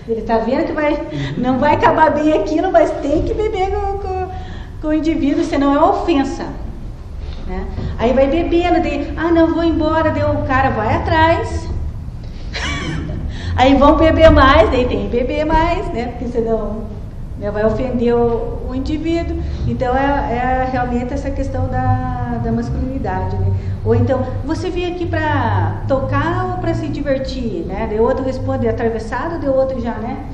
está vendo que não vai acabar bem aquilo, mas tem que beber com o indivíduo, senão é uma ofensa, né? Aí vai bebendo, não, vou embora, daí o cara vai atrás, aí vão beber mais, daí tem que beber mais, né? Porque senão, né, vai ofender o indivíduo. Então realmente essa questão da masculinidade, né? Ou então, você veio aqui para tocar ou para se divertir, né? Daí o outro responde atravessado, daí o outro já, né?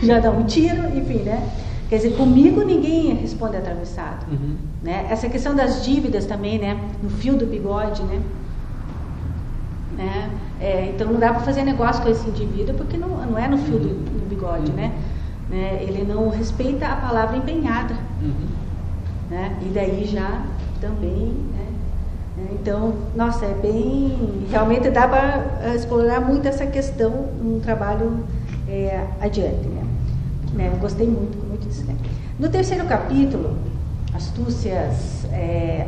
Já dá um tiro, enfim, né? Quer dizer, comigo ninguém responde atravessado, né? Essa questão das dívidas também, né? No fio do bigode, né? Então não dá para fazer negócio com esse indivíduo porque não é no fio do bigode, né? Ele não respeita a palavra empenhada, né? E daí já também, né? Então, nossa, realmente dá para explorar muito essa questão num trabalho adiante, né? Gostei muito, como eu disse, né? No terceiro capítulo, Astúcias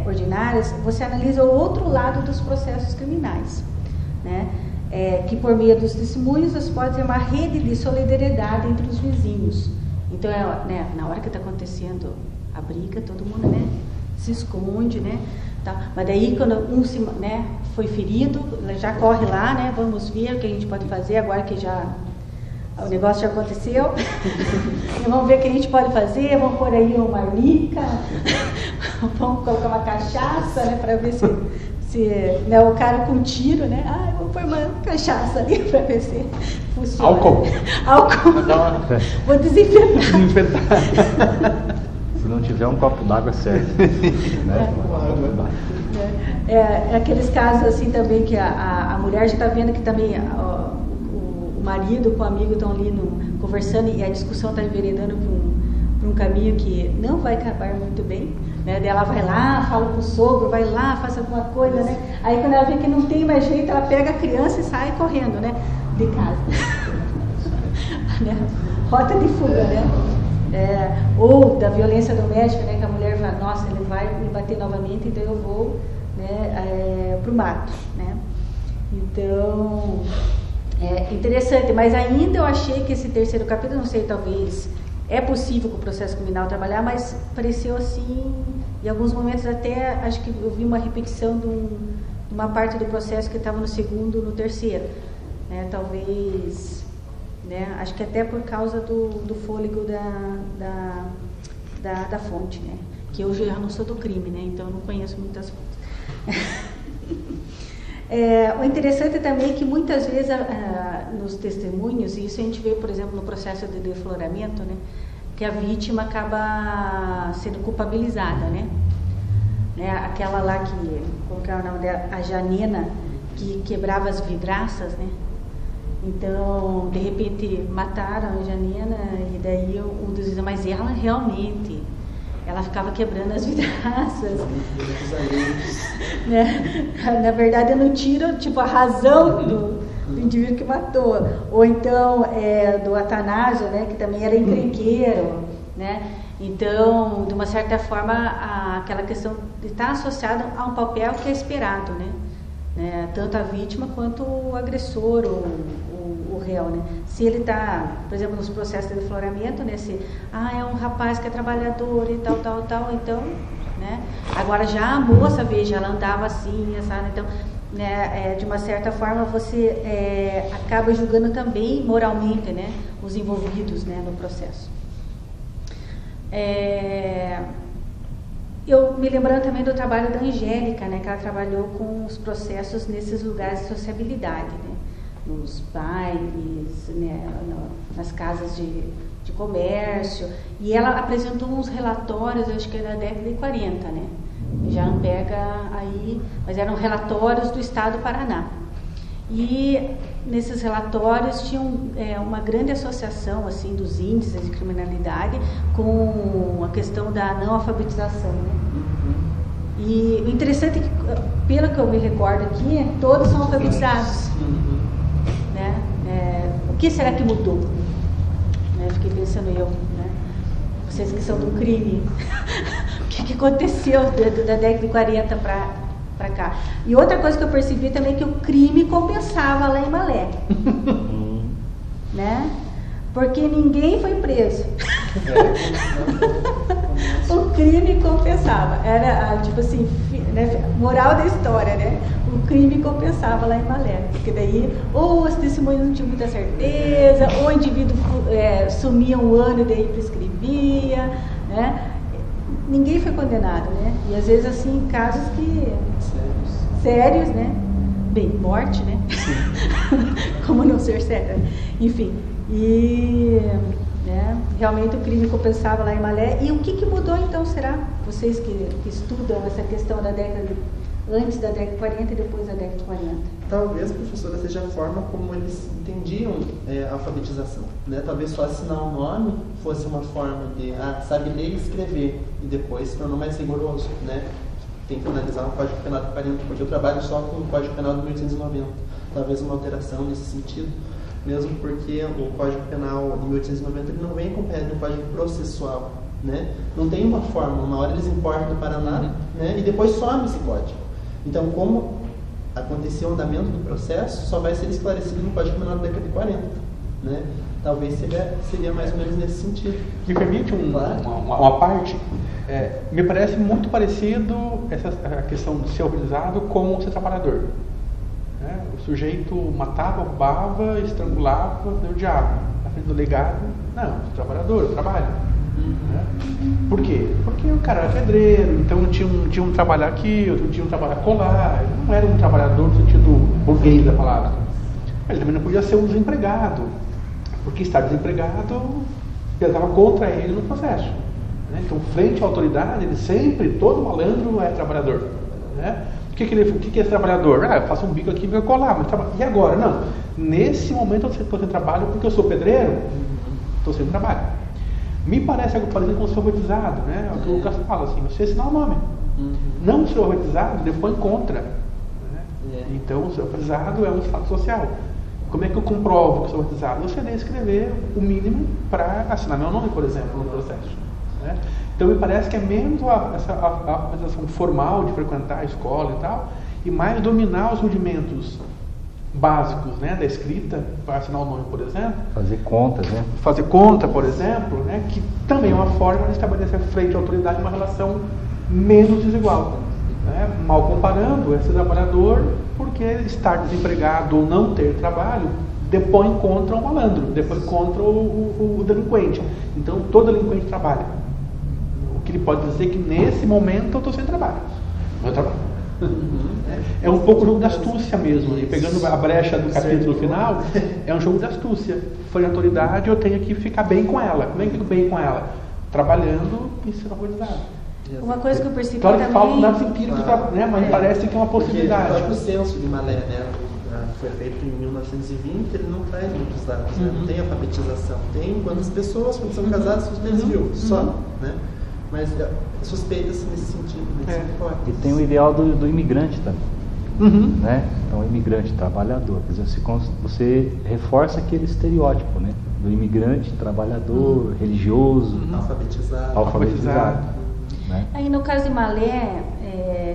Ordinárias, você analisa o outro lado dos processos criminais, né? Que por meio dos testemunhos você pode ter uma rede de solidariedade entre os vizinhos. Então, né, na hora que está acontecendo a briga, todo mundo, né, se esconde, né? Tá. Mas daí quando né, foi ferido, já corre lá, né? Vamos ver o que a gente pode fazer agora que o negócio já aconteceu. E vamos ver o que a gente pode fazer. Vamos pôr aí uma marmica, vamos colocar uma cachaça, né, para ver se né, o cara com tiro, né? Vou pôr uma cachaça ali para ver se funciona. Álcool. Vou desinfetar. Se não tiver um copo d'água, serve. Né? Aqueles casos assim também que a mulher já está vendo que também o marido com o amigo estão ali conversando e a discussão está enveredando para um caminho que não vai acabar muito bem, né? Daí ela vai lá, fala com o sogro, vai lá, faz alguma coisa, né? Aí quando ela vê que não tem mais jeito, ela pega a criança e sai correndo, né? De casa. Rota de fuga, né? Ou da violência doméstica, né, que a mulher vai, nossa, ele vai me bater novamente, então eu vou, né, para o mato, né? Então, interessante, mas ainda eu achei que esse terceiro capítulo, não sei, talvez é possível com o processo criminal trabalhar, mas pareceu assim, em alguns momentos até, acho que eu vi uma repetição de uma parte do processo que estava no segundo, no terceiro, né? Talvez... Né? Acho que até por causa do fôlego da fonte, né? Que eu já não sou do crime, né? Então eu não conheço muitas fontes. O interessante também é que muitas vezes nos testemunhos, e isso a gente vê, por exemplo, no processo de defloramento, né, que a vítima acaba sendo culpabilizada, né? Aquela lá como que é o nome dela? A Janina, que quebrava as vidraças, né? Então, de repente, mataram a Janina e daí um dos dizia, mas ela realmente, ela ficava quebrando as vidraças. Né? Na verdade, eu não tiro, tipo, a razão do indivíduo que matou. Ou então, do Atanásio, né? Que também era encrenqueiro, né? Então, de uma certa forma, aquela questão de estar associada a um papel que é esperado, né? Tanto a vítima quanto o agressor, o réu, né? Se ele está, por exemplo, nos processos de defloramento, né? Se é um rapaz que é trabalhador e tal, então, né? Agora já a moça, veja, ela andava assim, sabe? Então, né? De uma certa forma, você acaba julgando também moralmente, né? Os envolvidos, né? No processo. Eu me lembrando também do trabalho da Angélica, né, que ela trabalhou com os processos nesses lugares de sociabilidade, né, nos bailes, né, nas casas de comércio, e ela apresentou uns relatórios, acho que era da década de 40, né, já não pega aí, mas eram relatórios do estado do Paraná. E nesses relatórios tinha uma grande associação assim dos índices de criminalidade com a questão da não alfabetização, né? E o interessante é que, pelo que eu me recordo aqui, todos são alfabetizados, né? O que será que mudou? Né? Fiquei pensando né? Vocês que são do crime, o que aconteceu da década de 40 para cá. E outra coisa que eu percebi também é que o crime compensava lá em Malé. Né? Porque ninguém foi preso. O crime compensava. Era, tipo assim, né? Moral da história, né? O crime compensava lá em Malé. Porque daí, ou os testemunhos não tinham muita certeza, ou o indivíduo sumia um ano e daí prescrevia, né? Ninguém foi condenado, né? E às vezes, assim, casos que... Sérios, né? Bem, morte, né? Como não ser sério? Enfim, né? Realmente o crime compensava lá em Malé. E o que mudou então, será? Vocês que estudam essa questão da década antes da década de 40 e depois da década de 40. Talvez, professora, seja a forma como eles entendiam a alfabetização, né? Talvez só assinar um nome fosse uma forma de, sabe ler e escrever, e depois se tornou mais rigoroso, né? Tem que analisar o Código Penal de 40, porque eu trabalho só com o Código Penal de 1890. Talvez uma alteração nesse sentido, mesmo porque o Código Penal de 1890 ele não vem acompanhado do Código Processual, né? Não tem uma forma, uma hora eles importam do Paraná, né? E depois some esse código. Então, como aconteceu o andamento do processo, só vai ser esclarecido no Código Penal da década de 40, né? Talvez seria mais ou menos nesse sentido. Me permite uma parte? Me parece muito parecido a questão de ser organizado com ser trabalhador. Né? O sujeito matava, roubava, estrangulava, deu diabo. Na frente do legado, não, sou trabalhador, eu trabalho. Né? Por quê? Porque o cara era pedreiro, então tinha um trabalho aqui, outro tinha um trabalho colar. Ele não era um trabalhador no sentido burguês da palavra. Ele também não podia ser um desempregado, porque estar desempregado pesava contra ele no processo. Né? Então, frente à autoridade, todo malandro é trabalhador. Né? O que é esse trabalhador? Eu faço um bico aqui e vou colar, mas e agora? Não, nesse momento eu estou sem trabalho porque eu sou pedreiro, estou sem trabalho. Me parece algo parecido com o ser alfabetizado, né? É o que o Lucas fala, assim, você assinar o nome. Não ser alfabetizado, depois contra. Né? Então, o ser alfabetizado é um estado social. Como é que eu comprovo que sou alfabetizado? Você deve escrever o mínimo para assinar meu nome, por exemplo, no processo. Né? Então, me parece que é menos essa alfabetização formal de frequentar a escola e tal, e mais dominar os rudimentos básicos, né, da escrita, para assinar o nome, por exemplo. Fazer contas, né? Fazer conta, por exemplo, né, que também é uma forma de estabelecer frente à autoridade uma relação menos desigual. Né? Mal comparando, é ser trabalhador porque estar desempregado ou não ter trabalho depõe contra o malandro, depõe contra o delinquente. Então, todo delinquente trabalha. O que ele pode dizer é que nesse momento eu estou sem trabalho. Meu trabalho. É um pouco o jogo da astúcia mesmo, e pegando a brecha do capítulo final, é um jogo de astúcia. Foi a autoridade, eu tenho que ficar bem com ela. Como é que eu fico bem com ela? Trabalhando e sendo autorizado. Uma coisa que eu percebi Claro que também... falta dados empíricos, né? Mas parece que é uma possibilidade. Porque o próprio censo de Malé, né, foi feito em 1920, ele não traz muitos dados, né? Não tem alfabetização. Tem quantas pessoas, quando são casadas, os bens mil, só, né? Mas suspeita-se nesse sentido, nessa hipótese. E tem o ideal do imigrante também. Né? Então, o imigrante trabalhador. Quer dizer, você reforça aquele estereótipo, né? Do imigrante trabalhador, religioso, alfabetizado. Né? Aí no caso de Malé,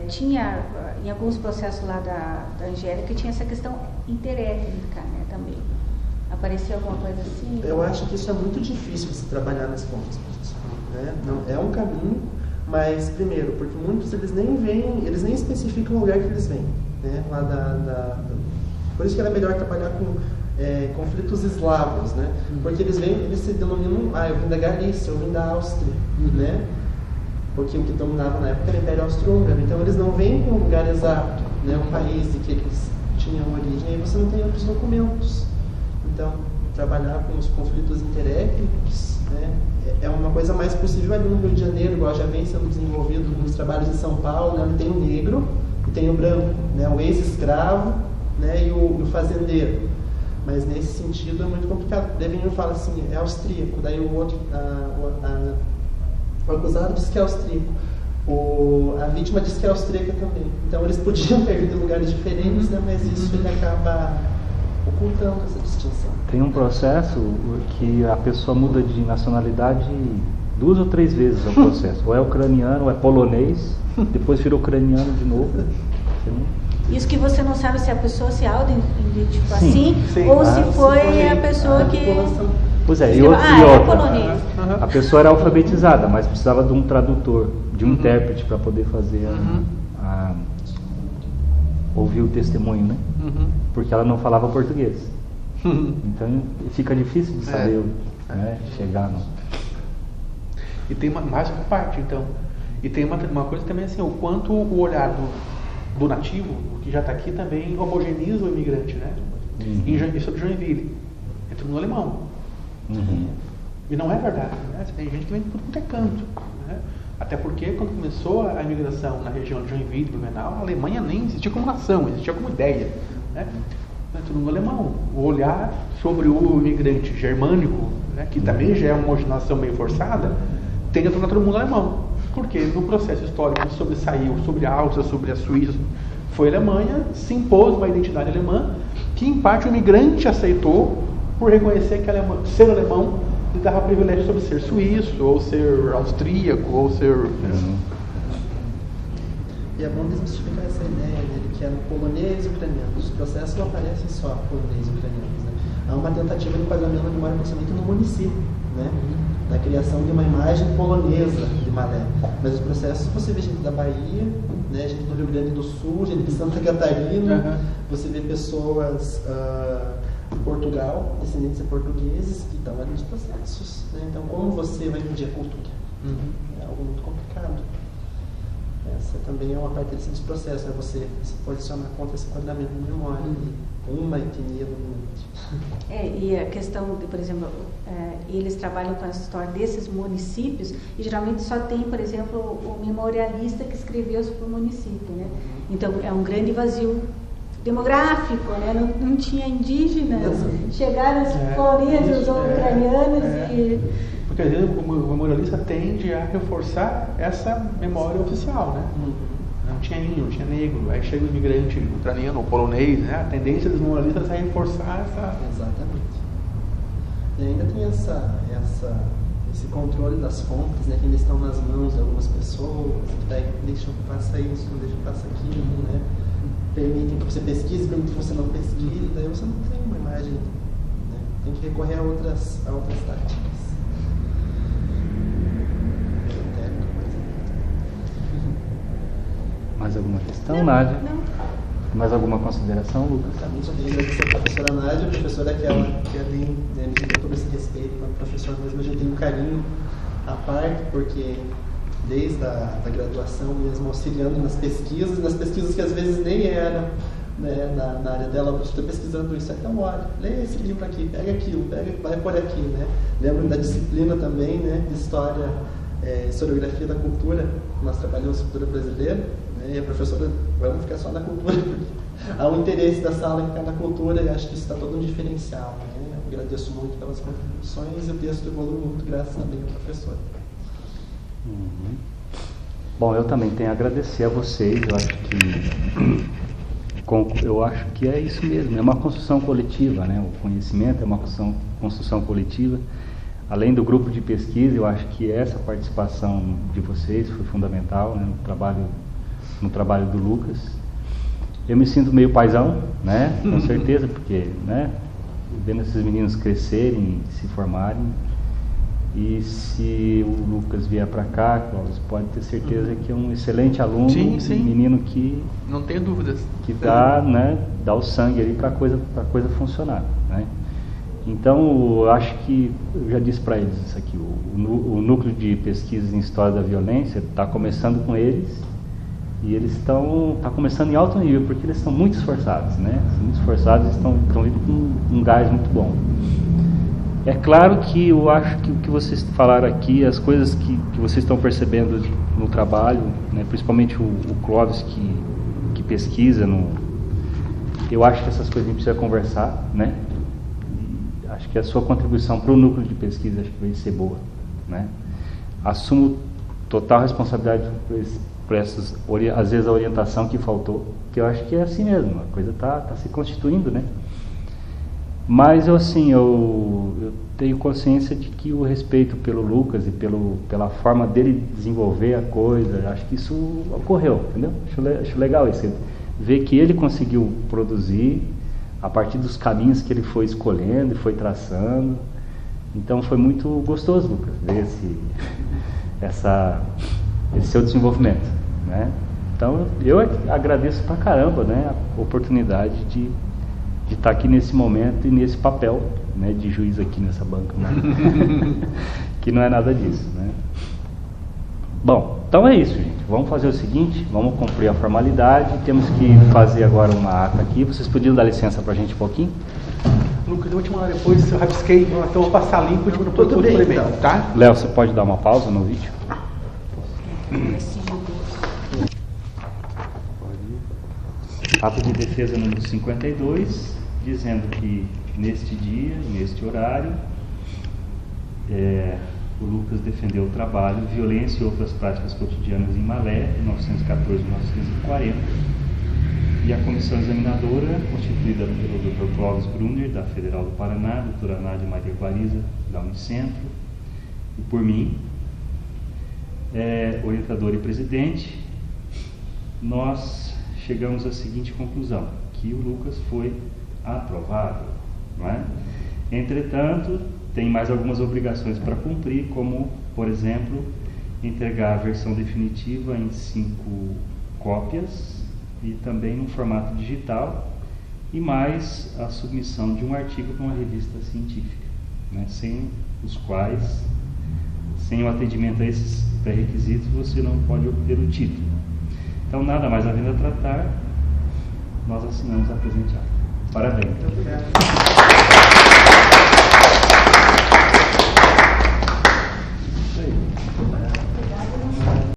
tinha em alguns processos lá da Angélica, tinha essa questão interétnica, né, também. Apareceu alguma coisa assim? Eu acho que isso é muito difícil de se trabalhar nas contas, né? Não, é um caminho, mas primeiro, porque muitos eles nem especificam o lugar que eles vêm, né? Lá por isso que era melhor trabalhar com conflitos eslavos, né? Porque eles se denominam, eu vim da Galícia, eu vim da Áustria, né? Porque o que dominava na época era o Império Austro-Húngaro, então eles não vêm com o lugar exato, né? O país de que eles tinham origem, aí você não tem outros documentos. Então, trabalhar com os conflitos interétnicos, né, é uma coisa mais possível ali no Rio de Janeiro, igual já vem sendo desenvolvido nos trabalhos em São Paulo, né, onde tem o negro e tem o branco, né, o ex-escravo, né, e o fazendeiro. Mas nesse sentido é muito complicado. Daí vem e fala assim, é austríaco, daí o outro, o acusado diz que é austríaco, a vítima diz que é austríaca também. Então eles podiam ter ido em lugares diferentes, né, mas isso ele acaba ocultando essa distinção. Tem um processo que a pessoa muda de nacionalidade 2 ou 3 vezes o processo. Ou é ucraniano, ou é polonês, depois vira ucraniano de novo. Isso que você não sabe se a pessoa se auto-identificou assim, sim. ou se foi a pessoa que... Pois é, é polonês. A pessoa era alfabetizada, mas precisava de um tradutor, de um intérprete para poder fazer ouvir o testemunho, né? Porque ela não falava português. Então fica difícil de saber chegar no... E tem mais uma parte, então. E tem uma coisa também assim, o quanto o olhar do nativo, que já está aqui, também homogeneiza o imigrante, né? Isso é de Joinville. Entra no alemão. E não é verdade, né? Tem gente que vem de tudo quanto é canto, né? Até porque quando começou a imigração na região de Joinville, Blumenau, a Alemanha nem existia como nação, existia como ideia, né? Entra no alemão. O olhar sobre o imigrante germânico, né, que também já é uma homogeneização meio forçada, tende a tornar todo mundo alemão. Porque no processo histórico que sobressaiu sobre a Áustria, sobre a Suíça, foi a Alemanha, se impôs uma identidade alemã, que em parte o imigrante aceitou por reconhecer que ser alemão lhe dava privilégio sobre ser suíço, ou ser austríaco, ou ser... E é bom desmistificar essa ideia, né, de que é polonês e ucraniano. Os processos não aparecem só polonês e ucranianos, né? Há uma tentativa de enquadramento da memória pensamento no município, né? Da criação de uma imagem polonesa de Malé. Mas os processos, você vê gente da Bahia, né, gente do Rio Grande do Sul, gente de Santa Catarina, você vê pessoas de Portugal, descendentes de portugueses, que estão ali nos processos, né? Então, como você vai medir a cultura? É algo muito complicado. Essa também é uma parte desse processo, é você se posicionar contra esse enquadramento de memória, uma etnia dominante. E a questão de, por exemplo, eles trabalham com essa história desses municípios e geralmente só tem, por exemplo, o memorialista que escreveu sobre o município, né? Então é um grande vazio demográfico, né? Não tinha indígenas, chegaram os poloneses ou ucranianos e... Porque às vezes o memorialista tende a reforçar essa memória oficial, né? Não tinha índio, não tinha negro, aí chega o imigrante ucraniano ou polonês, né? A tendência dos memorialistas é reforçar essa... Exatamente. E ainda tem esse controle das fontes, né? Que ainda estão nas mãos de algumas pessoas, que daí deixam que faça isso, não deixam que faça aquilo, né? Permitem que você pesquise, permitem que você não pesquise, daí você não tem uma imagem, né? Tem que recorrer a outras táticas. Mais alguma questão, Nádia? Não. Mais alguma consideração, Lucas? Também só queria agradecer a professora Nádia, a professora aquela que além de todo esse respeito para o professor mesmo, a gente tem um carinho à parte, porque desde a graduação mesmo, auxiliando nas pesquisas que às vezes nem eram, né, na área dela. Eu estou pesquisando isso, então olha, lê esse livro aqui, pega aquilo, vai por aqui, né? Lembro da disciplina também, né, de história, historiografia da cultura, nós trabalhamos cultura brasileira, né, e a professora, vamos ficar só na cultura, porque há um interesse da sala em ficar na cultura, e acho que isso está todo um diferencial, né? Eu agradeço muito pelas contribuições, e o texto evoluiu muito graças também ao professor. Uhum. Bom, eu também tenho a agradecer a vocês. Eu acho que é isso mesmo, é uma construção coletiva, né? O conhecimento é uma construção coletiva. Além do grupo de pesquisa, eu acho que essa participação de vocês foi fundamental, né, no trabalho do Lucas. Eu me sinto meio paizão, né? Com certeza, porque, né, vendo esses meninos crescerem, se formarem. E se o Lucas vier para cá, Clóvis, pode ter certeza que é um excelente aluno, sim. Um menino que não tenho dúvidas, que dá, né, dá o sangue ali para a coisa funcionar, né? Então, eu acho que eu já disse para eles isso aqui, o núcleo de pesquisas em história da violência está começando com eles, e eles estão começando em alto nível, porque eles estão muito esforçados, né? Muito esforçados, estão indo com um gás muito bom. É claro que eu acho que o que vocês falaram aqui, as coisas que vocês estão percebendo no trabalho, né, principalmente o Clóvis que pesquisa, eu acho que essas coisas a gente precisa conversar, né? E acho que a sua contribuição para o núcleo de pesquisa acho que vai ser boa, né? Assumo total responsabilidade por essas, às vezes, a orientação que faltou, que eu acho que é assim mesmo, a coisa está se constituindo, né? Mas eu tenho consciência de que o respeito pelo Lucas e pela forma dele desenvolver a coisa, acho que isso ocorreu, entendeu? Acho legal isso, ver que ele conseguiu produzir a partir dos caminhos que ele foi escolhendo e foi traçando. Então foi muito gostoso, Lucas, ver esse seu desenvolvimento, né? Então eu agradeço pra caramba, né, a oportunidade de estar aqui nesse momento e nesse papel, né, de juiz aqui nessa banca, né? Que não é nada disso, né? Bom, então é isso, gente. Vamos fazer o seguinte, vamos cumprir a formalidade, temos que fazer agora uma ata aqui. Vocês podiam dar licença pra gente um pouquinho? Lucas, eu vou te mandar depois, eu rabisquei, então eu vou passar limpo e não tudo bem, então, tá? Léo, você pode dar uma pausa no vídeo? Ato de defesa número 52, dizendo que neste dia, neste horário, o Lucas defendeu o trabalho Violência e Outras Práticas Cotidianas em Malé, 1914-1940, e a comissão examinadora, constituída pelo Dr. Clóvis Brunner, da Federal do Paraná, doutora Nádia Maria Guariza, da Unicentro, e por mim, orientador e presidente, nós chegamos à seguinte conclusão, que o Lucas foi aprovado, não é? Entretanto, tem mais algumas obrigações para cumprir, como, por exemplo, entregar a versão definitiva em 5 cópias e também no formato digital, e mais a submissão de um artigo para uma revista científica, né? Sem o atendimento a esses pré-requisitos, você não pode obter o título. Então, nada mais havendo a tratar, nós assinamos a presente ata. Parabéns.